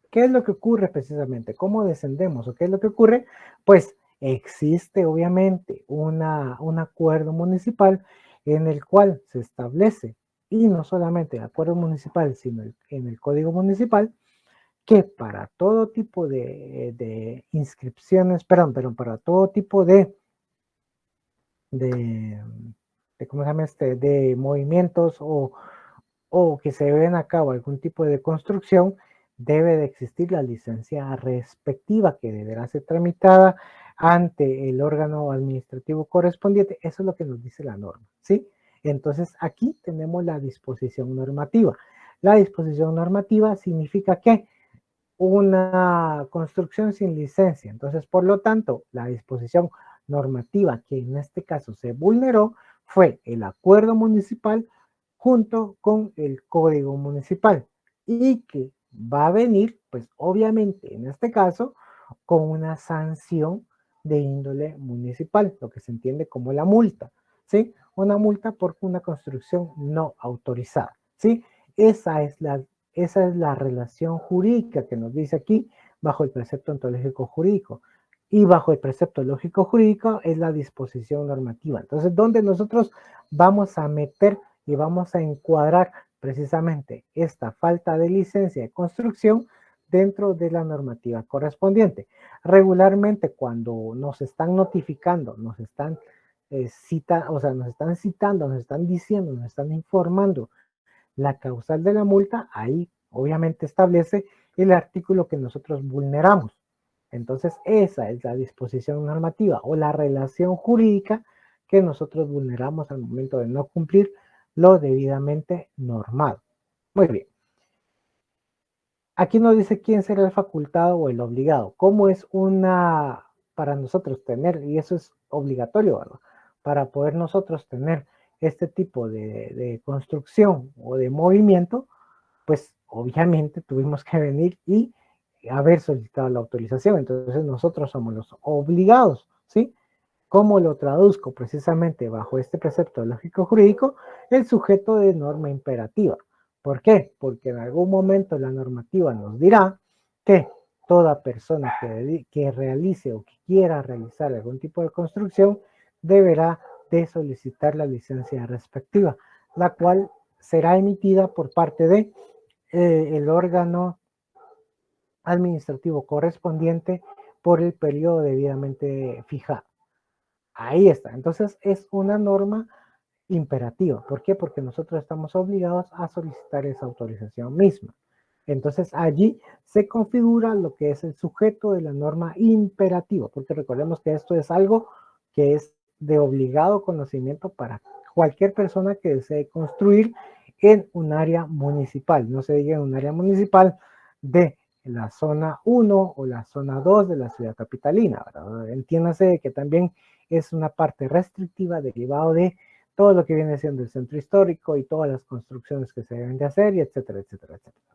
¿Qué es lo que ocurre precisamente? ¿Cómo descendemos? ¿O qué es lo que ocurre? Pues existe obviamente un acuerdo municipal en el cual se establece, y no solamente el acuerdo municipal, sino en el código municipal, que para todo tipo de inscripciones, perdón, para todo tipo de ¿cómo se llama de movimientos o que se lleven a cabo algún tipo de construcción, debe de existir la licencia respectiva que deberá ser tramitada ante el órgano administrativo correspondiente. Eso es lo que nos dice la norma, ¿sí? Entonces aquí tenemos la disposición normativa. La disposición normativa significa que una construcción sin licencia. Entonces, por lo tanto, la disposición normativa que en este caso se vulneró fue el acuerdo municipal junto con el código municipal y que va a venir, pues obviamente en este caso, con una sanción de índole municipal, lo que se entiende como la multa, ¿sí? Una multa por una construcción no autorizada, ¿sí? Esa es la relación jurídica que nos dice aquí bajo el precepto ontológico jurídico. Y bajo el precepto lógico jurídico es la disposición normativa. Entonces, ¿dónde nosotros vamos a meter y vamos a encuadrar precisamente esta falta de licencia de construcción dentro de la normativa correspondiente? Regularmente cuando nos están notificando, nos están nos están citando, nos están diciendo, nos están informando la causal de la multa, ahí obviamente establece el artículo que nosotros vulneramos. Entonces, esa es la disposición normativa o la relación jurídica que nosotros vulneramos al momento de no cumplir lo debidamente normado. Muy bien. Aquí nos dice quién será el facultado o el obligado. ¿Cómo es para nosotros tener, y eso es obligatorio, ¿verdad? Para poder nosotros tener este tipo de construcción o de movimiento, pues obviamente tuvimos que venir y haber solicitado la autorización. Entonces nosotros somos los obligados, ¿sí? ¿Cómo lo traduzco? Precisamente bajo este precepto lógico jurídico, el sujeto de norma imperativa. ¿Por qué? Porque en algún momento la normativa nos dirá que toda persona que realice o que quiera realizar algún tipo de construcción deberá de solicitar la licencia respectiva, la cual será emitida por parte de el órgano administrativo correspondiente por el periodo debidamente fijado. Ahí está. Entonces es una norma imperativa. ¿Por qué? Porque nosotros estamos obligados a solicitar esa autorización misma. Entonces allí se configura lo que es el sujeto de la norma imperativa, porque recordemos que esto es algo que es de obligado conocimiento para cualquier persona que desee construir en un área municipal. No se diga en un área municipal de la zona 1 o la zona 2 de la ciudad capitalina, ¿verdad? Entiéndase que también es una parte restrictiva derivado de todo lo que viene siendo el centro histórico y todas las construcciones que se deben de hacer, y etcétera, etcétera, etcétera.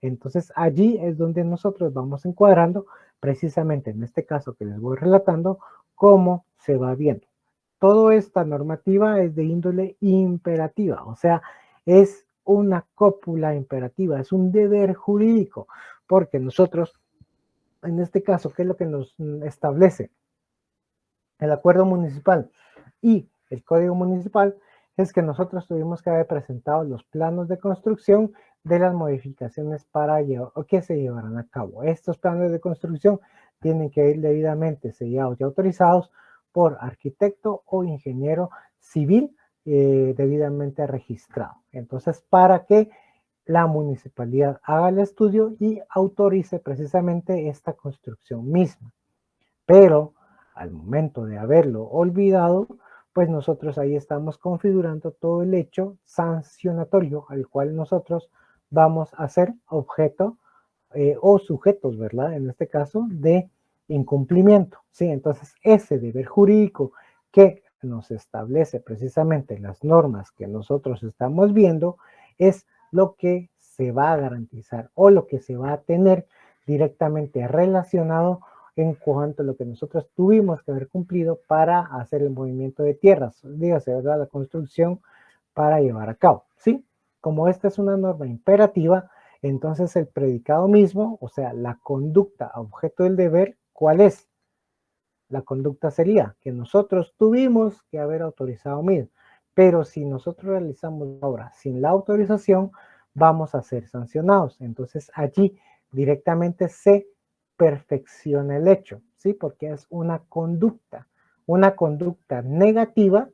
Entonces allí es donde nosotros vamos encuadrando, precisamente en este caso que les voy relatando, cómo se va viendo. Toda esta normativa es de índole imperativa, o sea, es una cópula imperativa, es un deber jurídico, porque nosotros, en este caso, ¿qué es lo que nos establece? El acuerdo municipal y el código municipal es que nosotros tuvimos que haber presentado los planos de construcción de las modificaciones para que se llevarán a cabo. Estos planos de construcción tienen que ir debidamente sellados y autorizados por arquitecto o ingeniero civil debidamente registrado. Entonces, para que la municipalidad haga el estudio y autorice precisamente esta construcción misma. Pero al momento de haberlo olvidado, pues nosotros ahí estamos configurando todo el hecho sancionatorio al cual nosotros vamos a ser objeto o sujetos, ¿verdad? En este caso, de incumplimiento, ¿sí? Entonces, ese deber jurídico que nos establece precisamente las normas que nosotros estamos viendo es lo que se va a garantizar o lo que se va a tener directamente relacionado en cuanto a lo que nosotros tuvimos que haber cumplido para hacer el movimiento de tierras, dígase, ¿verdad? La construcción para llevar a cabo, ¿sí? Como esta es una norma imperativa, entonces el predicado mismo, o sea, la conducta a objeto del deber, ¿cuál es? La conducta sería que nosotros tuvimos que haber autorizado mismo, pero si nosotros realizamos la obra sin la autorización, vamos a ser sancionados. Entonces allí directamente se perfecciona el hecho, ¿sí? Porque es una conducta negativa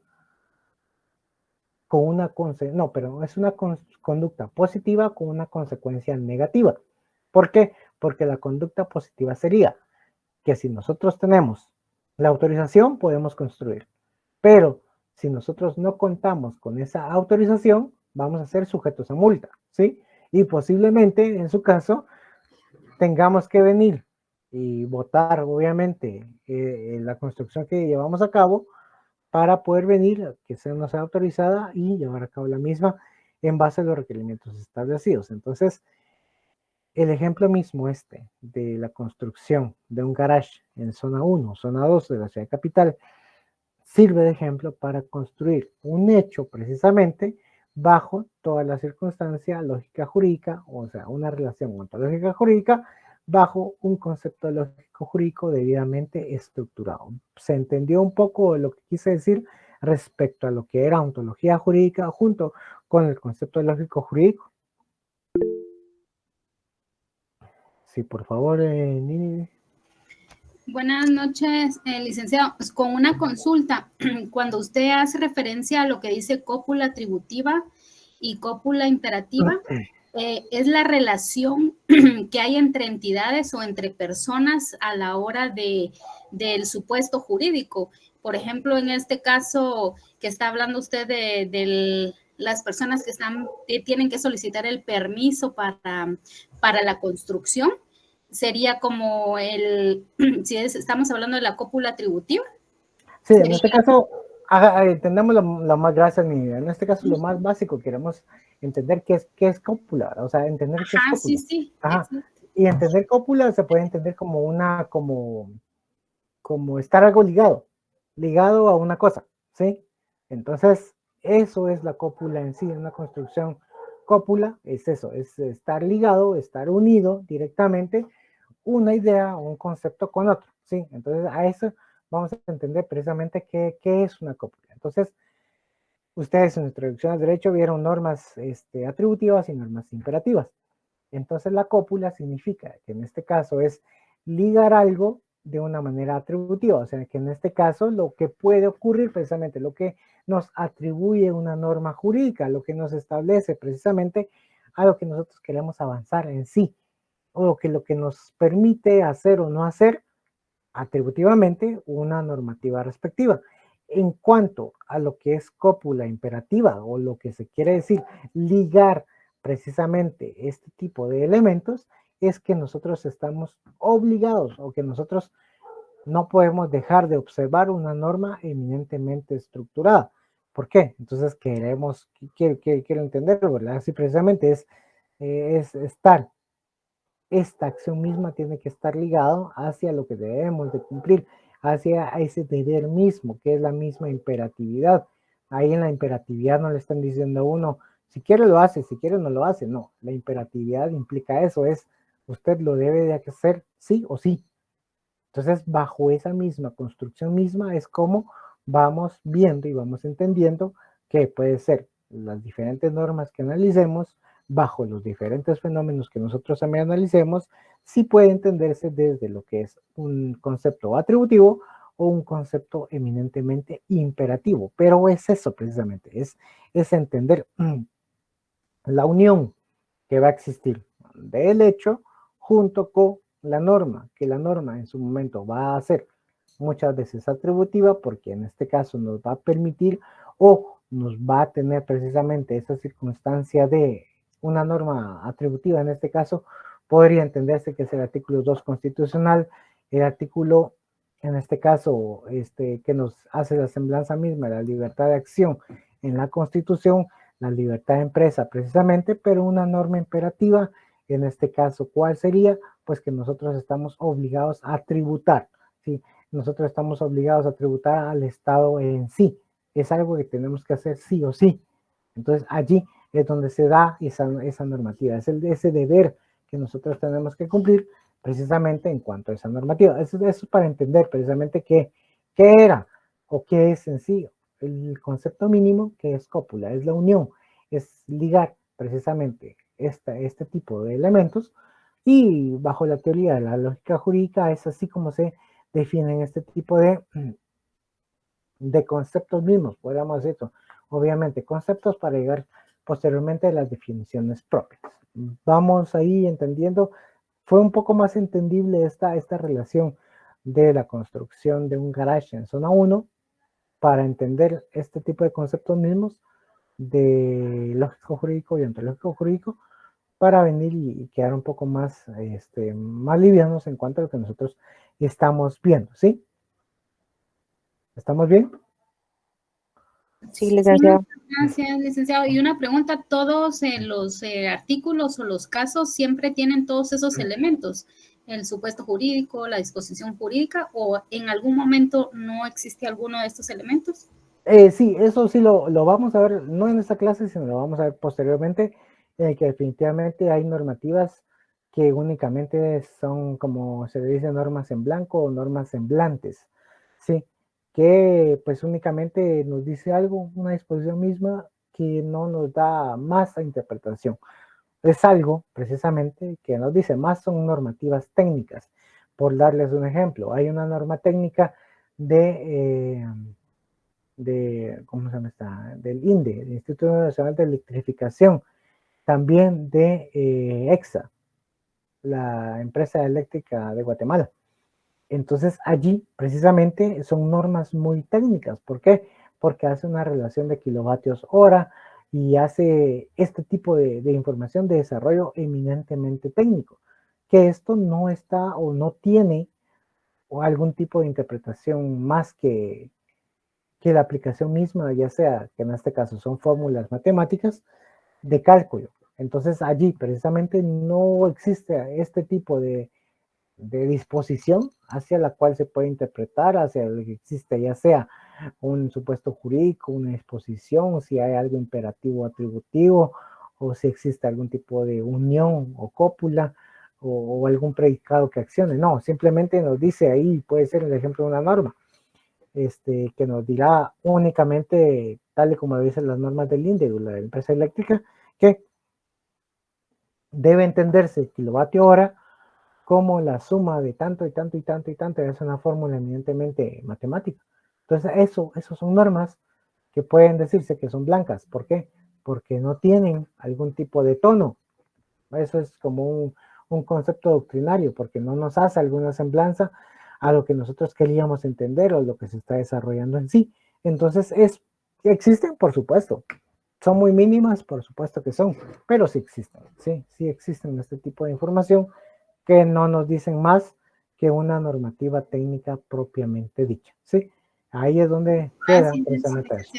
con una no, pero es una conducta positiva con una consecuencia negativa. ¿Por qué? Porque la conducta positiva sería que si nosotros tenemos la autorización, podemos construir. Pero si nosotros no contamos con esa autorización, vamos a ser sujetos a multa, ¿sí? Y posiblemente, en su caso, tengamos que venir y votar, obviamente, la construcción que llevamos a cabo para poder venir, que sea no sea autorizada y llevar a cabo la misma en base a los requerimientos establecidos. Entonces, el ejemplo mismo de la construcción de un garage en zona 1, zona 2 de la ciudad capital, sirve de ejemplo para construir un hecho precisamente bajo toda la circunstancia lógica jurídica, o sea, una relación ontológica jurídica bajo un concepto lógico jurídico debidamente estructurado. ¿Se entendió un poco lo que quise decir respecto a lo que era ontología jurídica junto con el concepto lógico jurídico? Sí, por favor, Nini. Buenas noches, licenciado. Pues con una consulta, cuando usted hace referencia a lo que dice cópula atributiva y cópula imperativa, es la relación que hay entre entidades o entre personas a la hora del supuesto jurídico. Por ejemplo, en este caso que está hablando usted de las personas que tienen que solicitar el permiso para la construcción, sería como si estamos hablando de la cópula atributiva. Sí, en este caso, entendemos lo más, gracias, en este caso lo más básico, queremos entender qué es cópula, o sea, entender qué es cópula. Sí, sí. Ajá. Y entender cópula se puede entender como como estar algo ligado a una cosa, ¿sí? Entonces, eso es la cópula en sí, una construcción cópula, es eso, es estar ligado, estar unido directamente una idea o un concepto con otro, ¿sí? Entonces, a eso vamos a entender precisamente qué es una cópula. Entonces, ustedes en la introducción al derecho vieron normas atributivas y normas imperativas. Entonces, la cópula significa que en este caso es ligar algo de una manera atributiva, o sea, que en este caso lo que puede ocurrir precisamente, lo que nos atribuye una norma jurídica, lo que nos establece precisamente a lo que nosotros queremos avanzar en sí, o que lo que nos permite hacer o no hacer atributivamente una normativa respectiva. En cuanto a lo que es cópula imperativa o lo que se quiere decir ligar precisamente este tipo de elementos, es que nosotros estamos obligados o que nosotros no podemos dejar de observar una norma eminentemente estructurada. ¿Por qué? Entonces quiero entenderlo, ¿verdad? Así precisamente es estar esta acción misma tiene que estar ligado hacia lo que debemos de cumplir, hacia ese deber mismo, que es la misma imperatividad. Ahí en la imperatividad no le están diciendo a uno, si quiere lo hace, si quiere no lo hace. No, la imperatividad implica eso, es usted lo debe de hacer sí o sí. Entonces, bajo esa misma construcción misma es como vamos viendo y vamos entendiendo que puede ser las diferentes normas que analicemos, bajo los diferentes fenómenos que nosotros también analicemos, sí puede entenderse desde lo que es un concepto atributivo o un concepto eminentemente imperativo. Pero es eso precisamente, es entender la unión que va a existir del hecho junto con la norma, que la norma en su momento va a ser muchas veces atributiva porque en este caso nos va a permitir o nos va a tener precisamente esa circunstancia de una norma atributiva. En este caso podría entenderse que es el artículo 2 constitucional, el artículo en este caso que nos hace la semblanza misma de la libertad de acción en la Constitución, la libertad de empresa precisamente, pero una norma imperativa, en este caso, ¿cuál sería? Pues que nosotros estamos obligados a tributar, ¿sí? Nosotros estamos obligados a tributar al Estado en sí, es algo que tenemos que hacer sí o sí. Entonces allí es donde se da esa normativa, es ese deber que nosotros tenemos que cumplir precisamente en cuanto a esa normativa. Eso es para entender precisamente qué era o qué es en sí el concepto mínimo, que es cópula, es la unión, es ligar precisamente este tipo de elementos, y bajo la teoría de la lógica jurídica es así como se definen este tipo de conceptos mismos, podríamos decirlo. Obviamente, conceptos para llegar posteriormente a las definiciones propias. Vamos ahí entendiendo, fue un poco más entendible esta relación de la construcción de un garage en zona 1 para entender este tipo de conceptos mismos de lógico jurídico y ontológico jurídico, para venir y quedar un poco más, más livianos en cuanto a lo que nosotros estamos viendo, ¿sí? ¿Estamos bien? Sí, licenciado. Gracias, licenciado. Y una pregunta, ¿todos los artículos o los casos siempre tienen todos esos elementos? ¿El supuesto jurídico, la disposición jurídica, o en algún momento no existe alguno de estos elementos? Sí, eso sí lo vamos a ver, no en esta clase, sino lo vamos a ver posteriormente, en el que definitivamente hay normativas que únicamente son, como se le dice, normas en blanco o normas semblantes, ¿sí? Que pues únicamente nos dice algo, una disposición misma que no nos da más a interpretación. Es algo precisamente que nos dice más, son normativas técnicas. Por darles un ejemplo, hay una norma técnica ¿cómo se llama esta? Del INDE, el Instituto Nacional de Electrificación, también de EXA, la empresa eléctrica de Guatemala. Entonces allí precisamente son normas muy técnicas. ¿Por qué? Porque hace una relación de kilovatios hora y hace este tipo de información de desarrollo eminentemente técnico, que esto no está o no tiene o algún tipo de interpretación más que la aplicación misma, ya sea que en este caso son fórmulas matemáticas de cálculo. Entonces allí precisamente no existe este tipo de disposición hacia la cual se puede interpretar, hacia lo que existe, ya sea un supuesto jurídico, una disposición, si hay algo imperativo o atributivo, o si existe algún tipo de unión o cópula, o algún predicado que accione. No, simplemente nos dice ahí, puede ser el ejemplo de una norma. que nos dirá únicamente, tal y como dicen las normas del INDE, la empresa eléctrica, que debe entenderse kilovatio hora como la suma de tanto y tanto y tanto y tanto, es una fórmula eminentemente matemática. Entonces, eso son normas que pueden decirse que son blancas. ¿Por qué? Porque no tienen algún tipo de tono. Eso es como un concepto doctrinario, porque no nos hace alguna semblanza a lo que nosotros queríamos entender o lo que se está desarrollando en sí. Entonces, existen, por supuesto. Son muy mínimas, por supuesto que son, pero sí existen, sí existen este tipo de información que no nos dicen más que una normativa técnica propiamente dicha, ¿sí? Ahí es donde queda precisamente eso.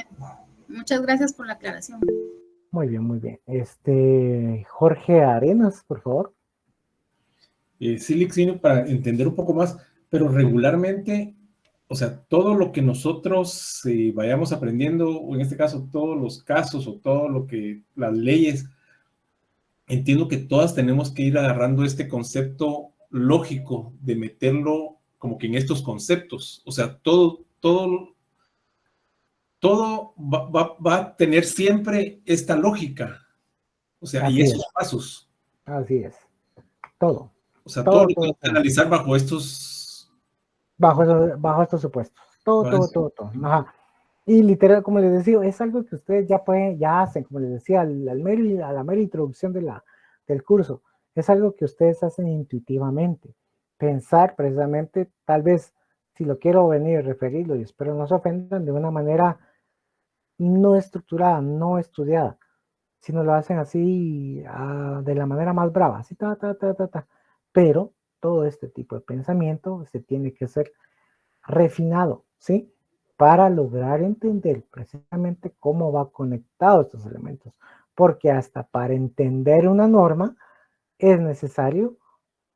Muchas gracias por la aclaración. Muy bien, muy bien. Jorge Arenas, por favor. Sí, Lixino, para entender un poco más, pero regularmente, o sea, todo lo que nosotros vayamos aprendiendo, o en este caso todos los casos o todo lo que las leyes, entiendo que todas tenemos que ir agarrando este concepto lógico de meterlo como que en estos conceptos, o sea, todo va a tener siempre esta lógica, o sea, Así y esos es. pasos. Así es. Todo. O sea, todo Todo, lo todo, tenemos que todo. analizar bajo estos... Bajo estos supuestos. Todo. Ajá. Y literal, como les decía, es algo que ustedes ya hacen, como les decía, a la mera introducción del curso. Es algo que ustedes hacen intuitivamente. Pensar precisamente, tal vez, si lo quiero venir a referirlo, y espero no se ofendan, de una manera no estructurada, no estudiada, sino lo hacen así, de la manera más brava, así, ta. Pero todo este tipo de pensamiento se tiene que ser refinado, ¿sí? Para lograr entender precisamente cómo va conectado estos elementos. Porque hasta para entender una norma es necesario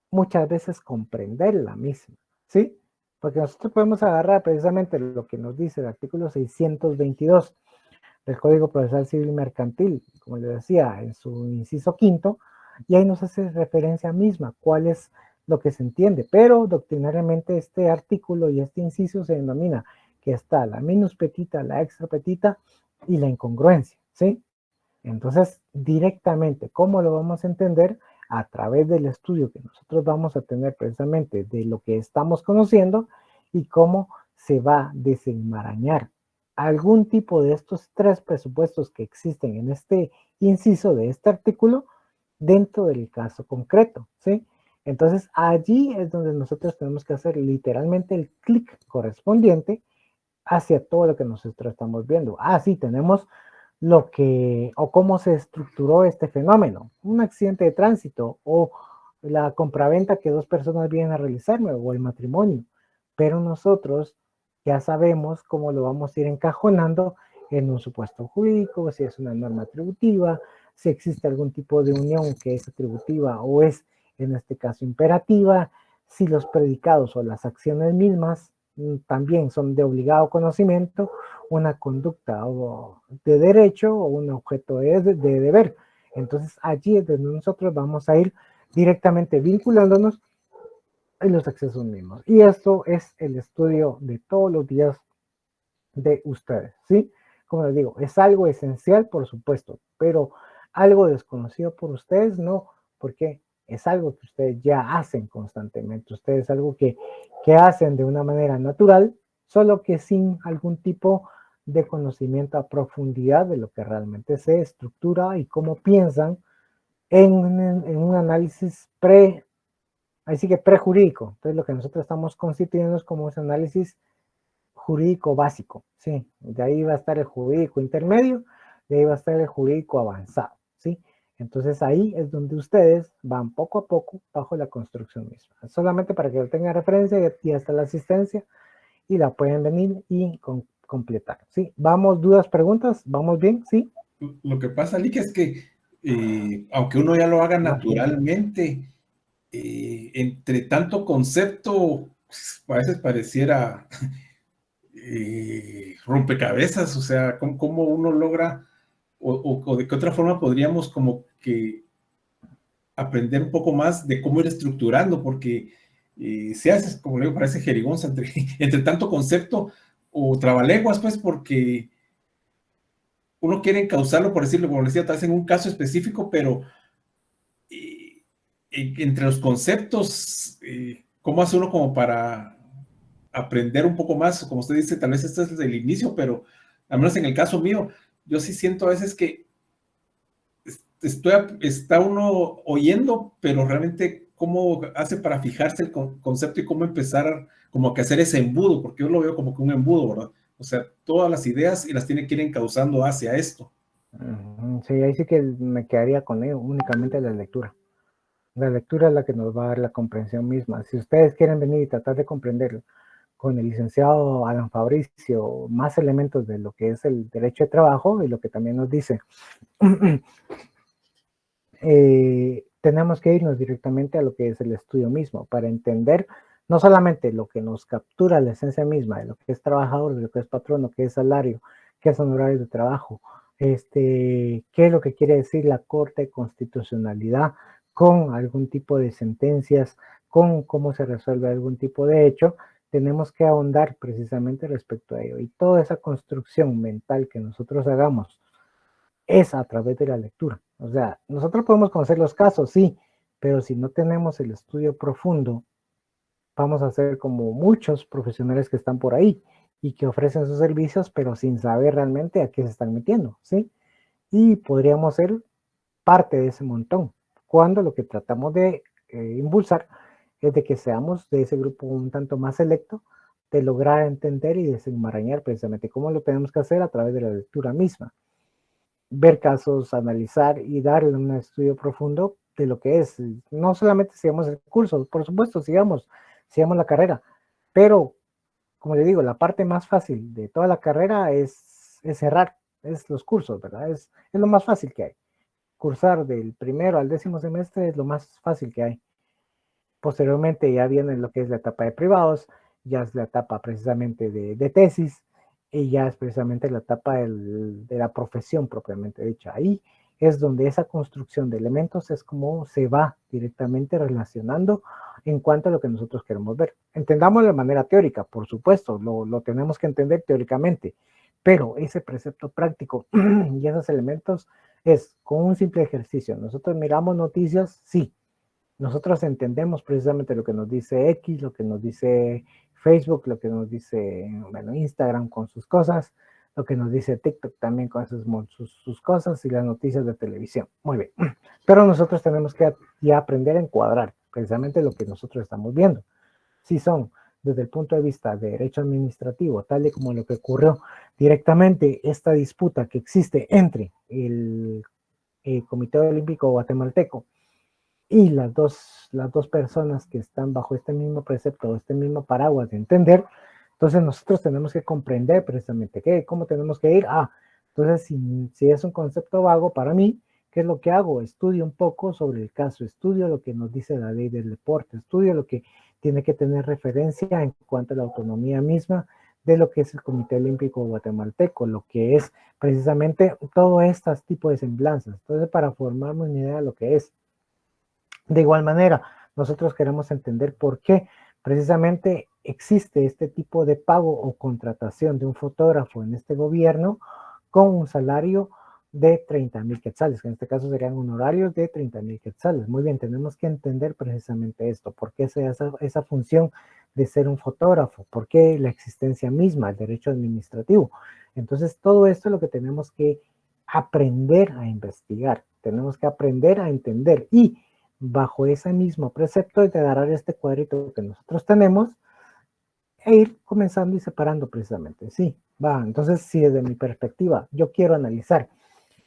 muchas veces comprender la misma, ¿sí? Porque nosotros podemos agarrar precisamente lo que nos dice el artículo 622 del Código Procesal Civil y Mercantil, como le decía, en su inciso quinto, y ahí nos hace referencia misma, cuál es lo que se entiende, pero doctrinariamente este artículo y este inciso se denomina que está la minus petita, la extra petita y la incongruencia, ¿sí? Entonces, directamente, ¿cómo lo vamos a entender? A través del estudio que nosotros vamos a tener precisamente de lo que estamos conociendo y cómo se va a desenmarañar algún tipo de estos tres presupuestos que existen en este inciso de este artículo dentro del caso concreto, ¿sí? Entonces, allí es donde nosotros tenemos que hacer literalmente el clic correspondiente hacia todo lo que nosotros estamos viendo. Sí, tenemos lo que, o cómo se estructuró este fenómeno, un accidente de tránsito, o la compraventa que dos personas vienen a realizarme, o el matrimonio, pero nosotros ya sabemos cómo lo vamos a ir encajonando en un supuesto jurídico, si es una norma atributiva, si existe algún tipo de unión que es atributiva o es, en este caso, imperativa, si los predicados o las acciones mismas también son de obligado conocimiento, una conducta o de derecho o un objeto de deber. Entonces allí es donde nosotros vamos a ir directamente vinculándonos en los accesos mismos. Y esto es el estudio de todos los días de ustedes, ¿sí? Como les digo, es algo esencial, por supuesto, pero algo desconocido por ustedes, no, porque es algo que ustedes ya hacen constantemente, ustedes algo que hacen de una manera natural, solo que sin algún tipo de conocimiento a profundidad de lo que realmente se estructura y cómo piensan en un análisis así que prejurídico. Entonces lo que nosotros estamos constituyendo es como ese análisis jurídico básico, sí, de ahí va a estar el jurídico intermedio, de ahí va a estar el jurídico avanzado, sí. Entonces ahí es donde ustedes van poco a poco bajo la construcción misma. Solamente para que lo tengan referencia y hasta la asistencia y la pueden venir y completar, ¿sí? Vamos, dudas, preguntas, ¿vamos bien? ¿Sí? Lo que pasa, Lick, es que aunque uno ya lo haga naturalmente, entre tanto concepto, a veces pareciera rompecabezas, o sea, ¿cómo uno logra, o de qué otra forma podríamos como que aprender un poco más de cómo ir estructurando, porque se hace, como le digo, parece jerigonza entre tanto concepto, o trabalenguas, pues, porque uno quiere encauzarlo, por decirlo, como decía, tal vez en un caso específico, pero entre los conceptos, ¿cómo hace uno como para aprender un poco más? Como usted dice, tal vez este es el inicio, pero al menos en el caso mío, yo sí siento a veces que está uno oyendo, pero realmente cómo hace para fijarse el concepto y cómo empezar como que hacer ese embudo, porque yo lo veo como que un embudo, ¿verdad? O sea, todas las ideas y las tiene que ir encauzando hacia esto. Sí, ahí sí que me quedaría con ello, únicamente la lectura. La lectura es la que nos va a dar la comprensión misma. Si ustedes quieren venir y tratar de comprenderlo con el licenciado Alan Fabricio, más elementos de lo que es el derecho de trabajo y lo que también nos dice, tenemos que irnos directamente a lo que es el estudio mismo para entender no solamente lo que nos captura la esencia misma de lo que es trabajador, de lo que es patrón, lo que es salario, qué son horarios de trabajo, qué es lo que quiere decir la Corte de Constitucionalidad con algún tipo de sentencias, con cómo se resuelve algún tipo de hecho, tenemos que ahondar precisamente respecto a ello. Y toda esa construcción mental que nosotros hagamos es a través de la lectura. O sea, nosotros podemos conocer los casos, sí, pero si no tenemos el estudio profundo, vamos a ser como muchos profesionales que están por ahí y que ofrecen sus servicios, pero sin saber realmente a qué se están metiendo, ¿sí? Y podríamos ser parte de ese montón, cuando lo que tratamos de impulsar es de que seamos de ese grupo un tanto más selecto, de lograr entender y desenmarañar precisamente cómo lo tenemos que hacer a través de la lectura misma. Ver casos, analizar y darle un estudio profundo de lo que es. No solamente sigamos el curso, por supuesto, sigamos la carrera, pero como le digo, la parte más fácil de toda la carrera es cerrar, es los cursos, ¿verdad? Es lo más fácil que hay. Cursar del primero al 10º semestre es lo más fácil que hay. Posteriormente ya viene lo que es la etapa de privados, ya es la etapa precisamente de tesis, y ya es precisamente la etapa de la profesión propiamente dicha. Ahí es donde esa construcción de elementos es como se va directamente relacionando en cuanto a lo que nosotros queremos ver. Entendamos de manera teórica, por supuesto, lo tenemos que entender teóricamente, pero ese precepto práctico y esos elementos es con un simple ejercicio. Nosotros miramos noticias, sí, nosotros entendemos precisamente lo que nos dice X, lo que nos dice Facebook, lo que nos dice, bueno, Instagram con sus cosas, lo que nos dice TikTok también con sus cosas y las noticias de televisión. Muy bien. Pero nosotros tenemos que ya aprender a encuadrar precisamente lo que nosotros estamos viendo. Si son desde el punto de vista de derecho administrativo, tal y como lo que ocurrió directamente esta disputa que existe entre el Comité Olímpico Guatemalteco y las dos personas que están bajo este mismo precepto, este mismo paraguas de entender, entonces nosotros tenemos que comprender precisamente cómo tenemos que ir. Entonces si es un concepto vago para mí, ¿qué es lo que hago? Estudio un poco sobre el caso, estudio lo que nos dice la ley del deporte, estudio lo que tiene que tener referencia en cuanto a la autonomía misma de lo que es el Comité Olímpico Guatemalteco, lo que es precisamente todo este tipo de semblanzas. Entonces, para formarme una idea de lo que es. De igual manera, nosotros queremos entender por qué precisamente existe este tipo de pago o contratación de un fotógrafo en este gobierno con un salario de 30,000 quetzales, que en este caso serían honorarios de 30,000 quetzales. Muy bien, tenemos que entender precisamente esto, por qué esa función de ser un fotógrafo, por qué la existencia misma, el derecho administrativo. Entonces, todo esto es lo que tenemos que aprender a investigar, tenemos que aprender a entender y bajo ese mismo precepto de agarrar este cuadrito que nosotros tenemos e ir comenzando y separando precisamente. Sí, va. Entonces, si desde mi perspectiva yo quiero analizar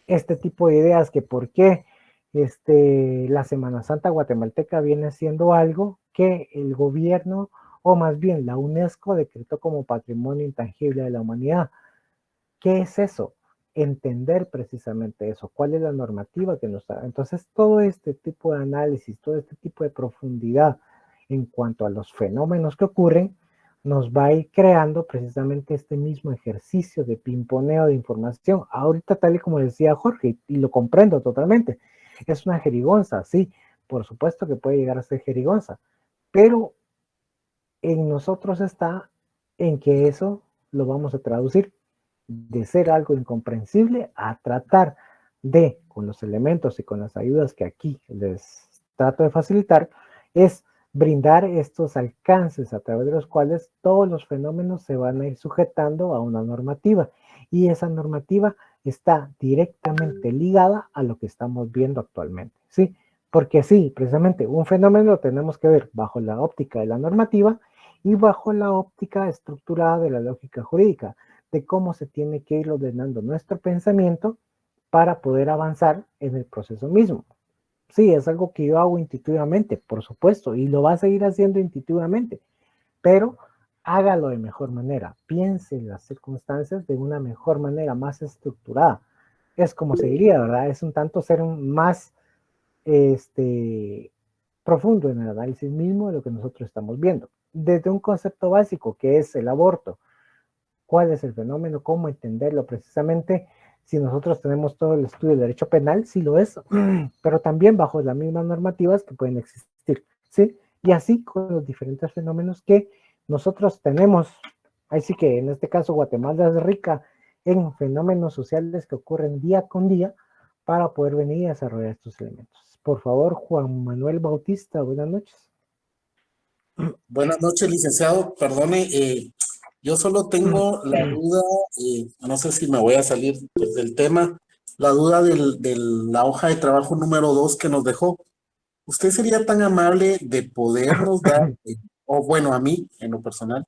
este tipo de ideas, que por qué la Semana Santa guatemalteca viene siendo algo que el gobierno, o más bien la UNESCO, decretó como patrimonio intangible de la humanidad. ¿Qué es eso? Entender precisamente eso, cuál es la normativa que nos da. Entonces, todo este tipo de análisis, todo este tipo de profundidad en cuanto a los fenómenos que ocurren, nos va a ir creando precisamente este mismo ejercicio de pimponeo de información. Ahorita, tal y como decía Jorge, y lo comprendo totalmente, es una jerigonza, sí, por supuesto que puede llegar a ser jerigonza, pero en nosotros está en que eso lo vamos a traducir de ser algo incomprensible a tratar de, con los elementos y con las ayudas que aquí les trato de facilitar, es brindar estos alcances a través de los cuales todos los fenómenos se van a ir sujetando a una normativa, y esa normativa está directamente ligada a lo que estamos viendo actualmente, ¿sí? Porque sí, precisamente un fenómeno lo tenemos que ver bajo la óptica de la normativa y bajo la óptica estructurada de la lógica jurídica, de cómo se tiene que ir ordenando nuestro pensamiento para poder avanzar en el proceso mismo. Sí, es algo que yo hago intuitivamente, por supuesto, y lo va a seguir haciendo intuitivamente, pero hágalo de mejor manera, piense en las circunstancias de una mejor manera, más estructurada. Es como se diría, ¿verdad? Es un tanto ser más profundo en el análisis mismo de lo que nosotros estamos viendo. Desde un concepto básico que es el aborto, cuál es el fenómeno, cómo entenderlo precisamente. Si nosotros tenemos todo el estudio del derecho penal, sí lo es, pero también bajo las mismas normativas que pueden existir, ¿sí? Y así con los diferentes fenómenos que nosotros tenemos. Así que en este caso Guatemala es rica en fenómenos sociales que ocurren día con día para poder venir y desarrollar estos elementos. Por favor, Juan Manuel Bautista, buenas noches. Buenas noches, licenciado. Perdone, yo solo tengo la duda, no sé si me voy a salir pues, del tema, la duda de la hoja de trabajo número 2 que nos dejó. ¿Usted sería tan amable de podernos dar, o bueno, a mí, en lo personal,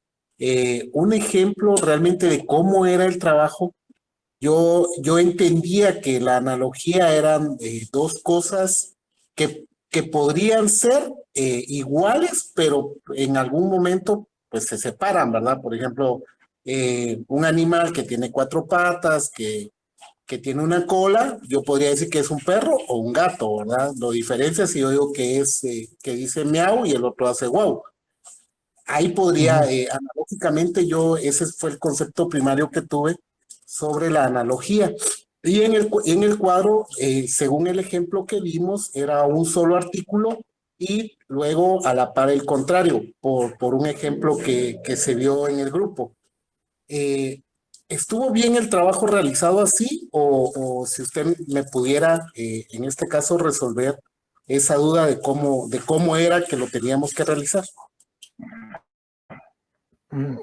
un ejemplo realmente de cómo era el trabajo? Yo entendía que la analogía eran dos cosas que podrían ser iguales, pero en algún momento pues se separan, ¿verdad? Por ejemplo, un animal que tiene cuatro patas, que tiene una cola, yo podría decir que es un perro o un gato, ¿verdad? Lo diferencia si yo digo que es, que dice miau y el otro hace guau. Ahí podría, analógicamente ese fue el concepto primario que tuve sobre la analogía. Y en el cuadro, según el ejemplo que vimos, era un solo artículo y luego a la par el contrario, por un ejemplo que se vio en el grupo. ¿Estuvo bien el trabajo realizado así? O si usted me pudiera, en este caso, resolver esa duda de cómo era que lo teníamos que realizar.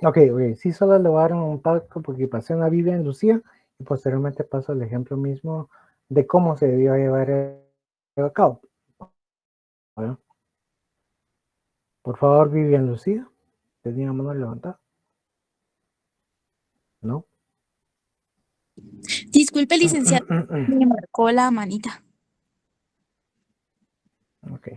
Ok, sí, solo le voy a dar un paso porque pasé una Vivian Lucía y posteriormente paso al ejemplo mismo de cómo se debió llevar a cabo. Bueno, por favor, Vivian Lucía, ¿tenía la mano levantada? ¿No? Disculpe, licenciado, me marcó la manita. Ok.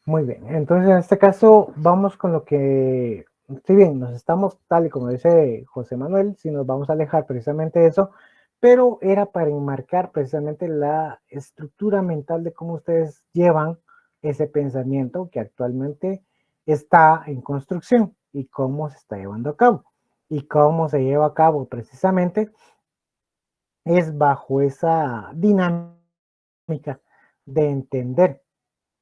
Muy bien, entonces en este caso vamos con lo que, si bien nos estamos, tal y como dice José Manuel, si nos vamos a alejar precisamente de eso, pero era para enmarcar precisamente la estructura mental de cómo ustedes llevan ese pensamiento que actualmente está en construcción y cómo se está llevando a cabo. Y cómo se lleva a cabo precisamente es bajo esa dinámica de entender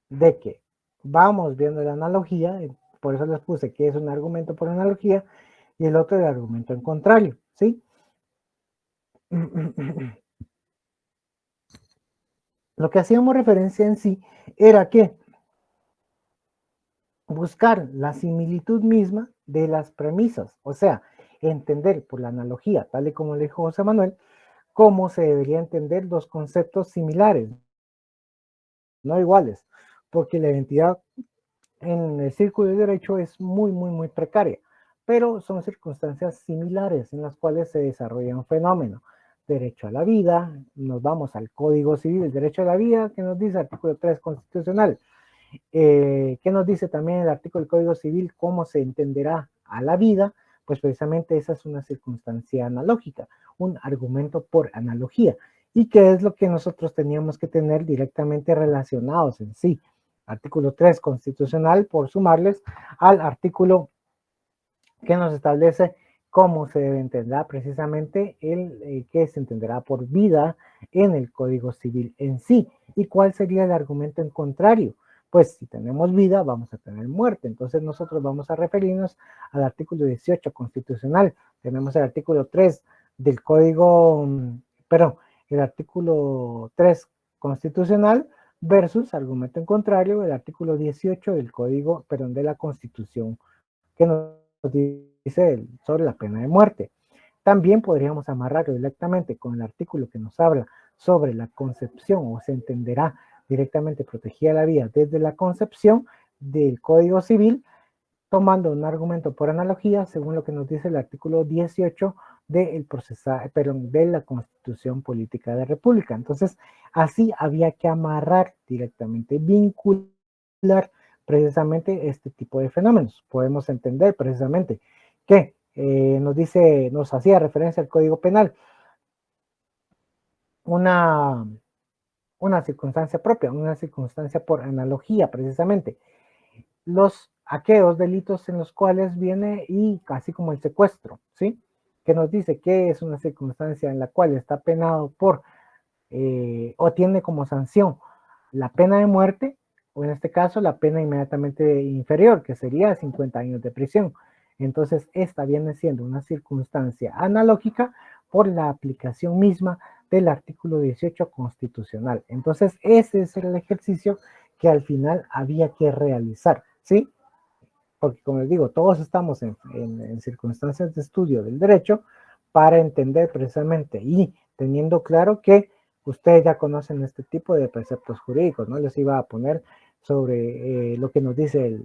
de que vamos viendo la analogía, por eso les puse que es un argumento por analogía y el otro el argumento en contrario, ¿sí? Lo que hacíamos referencia en sí era que buscar la similitud misma de las premisas, o sea, entender por la analogía, tal y como le dijo José Manuel, cómo se debería entender dos conceptos similares, no iguales, porque la identidad en el círculo de derecho es muy precaria, pero son circunstancias similares en las cuales se desarrolla un fenómeno. Derecho a la vida, nos vamos al Código Civil, el derecho a la vida, que nos dice el artículo 3 constitucional, que nos dice también el artículo del Código Civil, cómo se entenderá a la vida, pues precisamente esa es una circunstancia analógica, un argumento por analogía, y que es lo que nosotros teníamos que tener directamente relacionados en sí. Artículo 3 constitucional, por sumarles al artículo que nos establece cómo se debe entender precisamente el que se entenderá por vida en el Código Civil en sí. ¿Y cuál sería el argumento en contrario? Pues si tenemos vida, vamos a tener muerte. Entonces nosotros vamos a referirnos al artículo 18 constitucional. Tenemos el artículo 3 del Código, perdón, el artículo 3 constitucional versus, argumento en contrario, el artículo 18 del Código, perdón, de la Constitución, que nos dice sobre la pena de muerte. También podríamos amarrarlo directamente con el artículo que nos habla sobre la concepción, o se entenderá directamente protegida la vida desde la concepción del Código Civil, tomando un argumento por analogía, según lo que nos dice el artículo 18 de la Constitución Política de la República. Entonces, así había que amarrar directamente, vincular precisamente este tipo de fenómenos. Podemos entender precisamente que nos hacía referencia al Código Penal, una circunstancia propia, una circunstancia por analogía precisamente. Aquellos delitos en los cuales viene, y casi como el secuestro, ¿sí? Que nos dice que es una circunstancia en la cual está penado por, o tiene como sanción la pena de muerte, o en este caso la pena inmediatamente inferior, que sería 50 años de prisión. Entonces, esta viene siendo una circunstancia analógica por la aplicación misma del artículo 18 constitucional. Entonces, ese es el ejercicio que al final había que realizar, ¿sí? Porque, como les digo, todos estamos en circunstancias de estudio del derecho para entender precisamente y teniendo claro que ustedes ya conocen este tipo de preceptos jurídicos, ¿no? Les iba a poner sobre lo que nos dice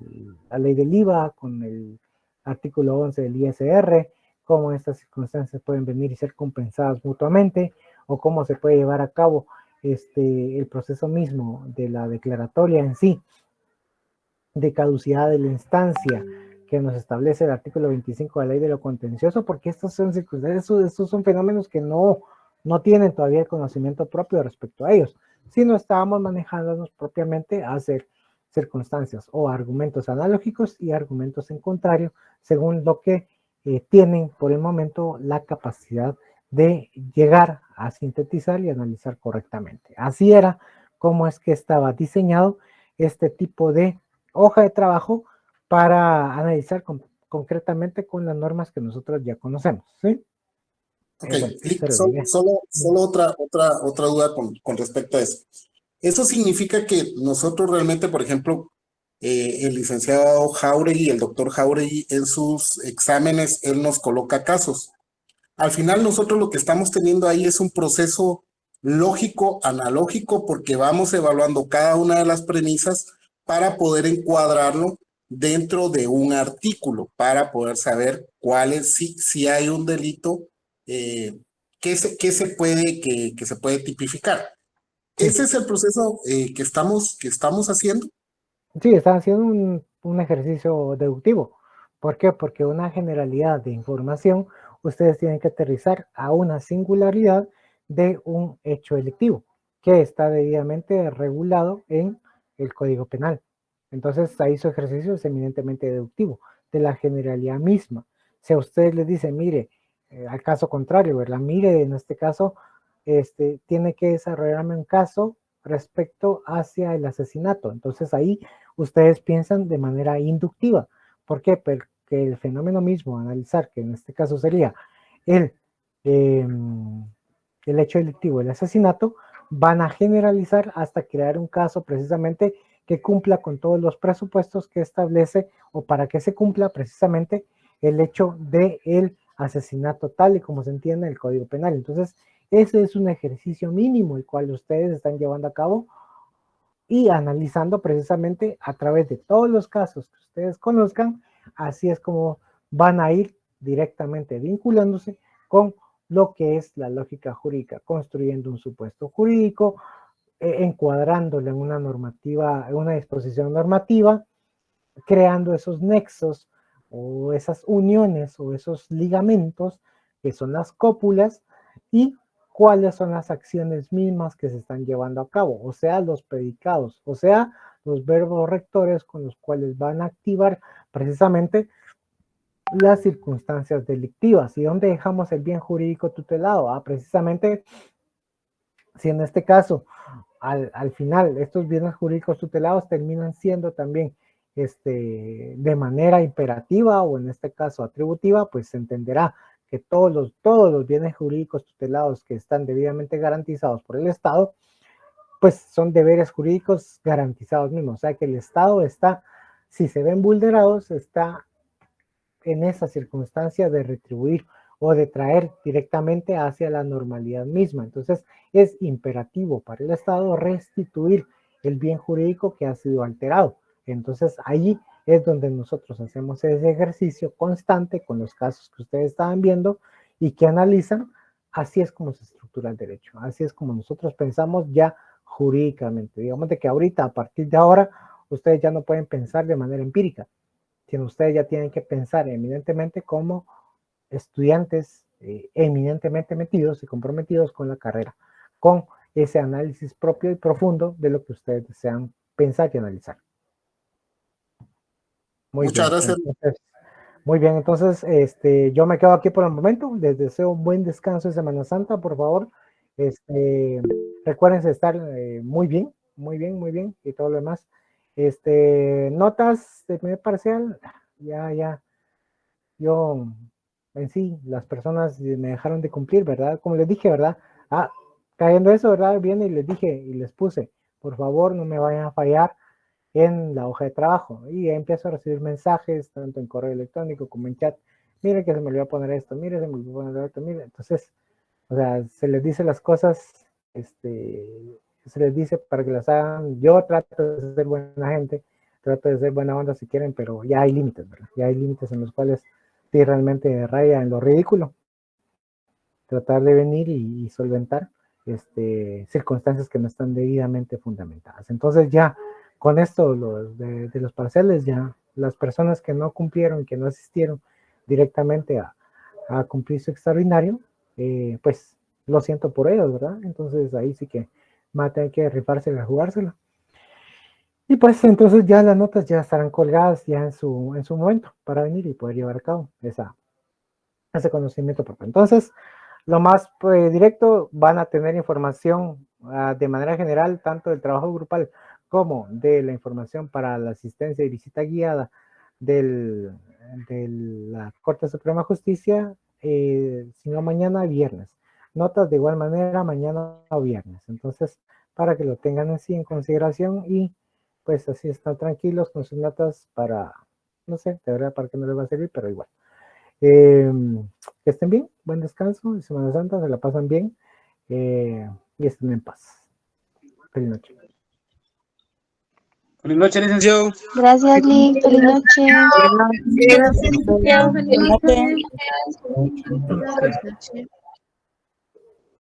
la ley del IVA con el artículo 11 del ISR, cómo estas circunstancias pueden venir y ser compensadas mutuamente, o cómo se puede llevar a cabo el proceso mismo de la declaratoria en sí, de caducidad de la instancia que nos establece el artículo 25 de la ley de lo contencioso, porque estas son circunstancias, estos son fenómenos que no tienen todavía el conocimiento propio respecto a ellos, sino estábamos manejándonos propiamente a hacer circunstancias o argumentos analógicos y argumentos en contrario, según lo que tienen por el momento la capacidad de llegar a sintetizar y analizar correctamente. Así era como es que estaba diseñado este tipo de hoja de trabajo para analizar concretamente con las normas que nosotros ya conocemos, ¿sí? Ok, Bueno, solo otra duda con respecto a eso. Eso significa que nosotros realmente, por ejemplo, el licenciado Jauregui, el doctor Jauregui, en sus exámenes, él nos coloca casos. Al final nosotros lo que estamos teniendo ahí es un proceso lógico, analógico, porque vamos evaluando cada una de las premisas para poder encuadrarlo dentro de un artículo, para poder saber cuál es, si hay un delito que se puede tipificar. Sí. Ese es el proceso que estamos haciendo. Sí, están haciendo un ejercicio deductivo. ¿Por qué? Porque una generalidad de información ustedes tienen que aterrizar a una singularidad de un hecho delictivo que está debidamente regulado en el Código Penal. Entonces ahí su ejercicio es eminentemente deductivo de la generalidad misma. Si a ustedes les dicen, mire, al caso contrario, ¿verdad? Mire, en este caso, tiene que desarrollarme un caso respecto hacia el asesinato. Entonces ahí ustedes piensan de manera inductiva. ¿Por qué? Porque el fenómeno mismo, analizar, que en este caso sería el hecho delictivo, el asesinato, van a generalizar hasta crear un caso precisamente que cumpla con todos los presupuestos que establece, o para que se cumpla precisamente el hecho del asesinato tal y como se entiende en el Código Penal. Entonces, ese es un ejercicio mínimo el cual ustedes están llevando a cabo y analizando precisamente a través de todos los casos que ustedes conozcan. Así es como van a ir directamente vinculándose con lo que es la lógica jurídica, construyendo un supuesto jurídico, encuadrándolo en una normativa, en una disposición normativa, creando esos nexos o esas uniones o esos ligamentos que son las cópulas, y cuáles son las acciones mismas que se están llevando a cabo, o sea, los predicados, o sea, los verbos rectores con los cuales van a activar precisamente las circunstancias delictivas. ¿Y dónde dejamos el bien jurídico tutelado? Precisamente, si en este caso al final estos bienes jurídicos tutelados terminan siendo también de manera imperativa o en este caso atributiva, pues se entenderá que todos los bienes jurídicos tutelados que están debidamente garantizados por el Estado, pues son deberes jurídicos garantizados mismos. O sea que el Estado está, si se ven vulnerados, está en esa circunstancia de retribuir o de traer directamente hacia la normalidad misma. Entonces es imperativo para el Estado restituir el bien jurídico que ha sido alterado. Entonces ahí es donde nosotros hacemos ese ejercicio constante con los casos que ustedes estaban viendo y que analizan. Así es como se estructura el derecho, así es como nosotros pensamos ya jurídicamente. Digamos de que ahorita, a partir de ahora, ustedes ya no pueden pensar de manera empírica, sino ustedes ya tienen que pensar eminentemente como estudiantes eminentemente metidos y comprometidos con la carrera, con ese análisis propio y profundo de lo que ustedes desean pensar y analizar. Muchas gracias. Entonces, muy bien, entonces yo me quedo aquí por el momento. Les deseo un buen descanso de Semana Santa, por favor. Recuérdense estar muy bien, y todo lo demás. Notas de primer parcial, ya, yo en sí, las personas me dejaron de cumplir, ¿verdad? Como les dije, ¿verdad? Cayendo eso, ¿verdad? Viene y les dije y les puse, por favor, no me vayan a fallar en la hoja de trabajo. Y empiezo a recibir mensajes, tanto en correo electrónico como en chat. Mire que se me olvidó poner esto, mire, se me olvidó poner esto, mire. Entonces, o sea, se les dice las cosas, se les dice para que las hagan. Yo trato de ser buena gente, trato de ser buena onda si quieren, pero ya hay límites, ¿verdad? Ya hay límites en los cuales sí realmente raya en lo ridículo. Tratar de venir y solventar circunstancias que no están debidamente fundamentadas. Entonces ya con esto de los parciales, ya las personas que no cumplieron, que no asistieron directamente a cumplir su extraordinario, pues lo siento por ellos, ¿verdad? Entonces ahí sí que va a tener que rifársela, jugársela. Y pues entonces ya las notas ya estarán colgadas ya en su momento para venir y poder llevar a cabo ese conocimiento propio. Entonces, lo más directo, van a tener información de manera general, tanto del trabajo grupal como de la información para la asistencia y visita guiada de la Corte Suprema de Justicia, sino mañana viernes. Notas de igual manera mañana o viernes. Entonces, para que lo tengan así en consideración y pues así están tranquilos con sus notas para, no sé, de verdad para qué no les va a servir, pero igual. Que estén bien, buen descanso, de Semana Santa, se la pasan bien y estén en paz. Feliz noche. Feliz noche, licenciado. Gracias, Lick. Feliz noche. Gracias, licenciado. Feliz Feliz noche. noche.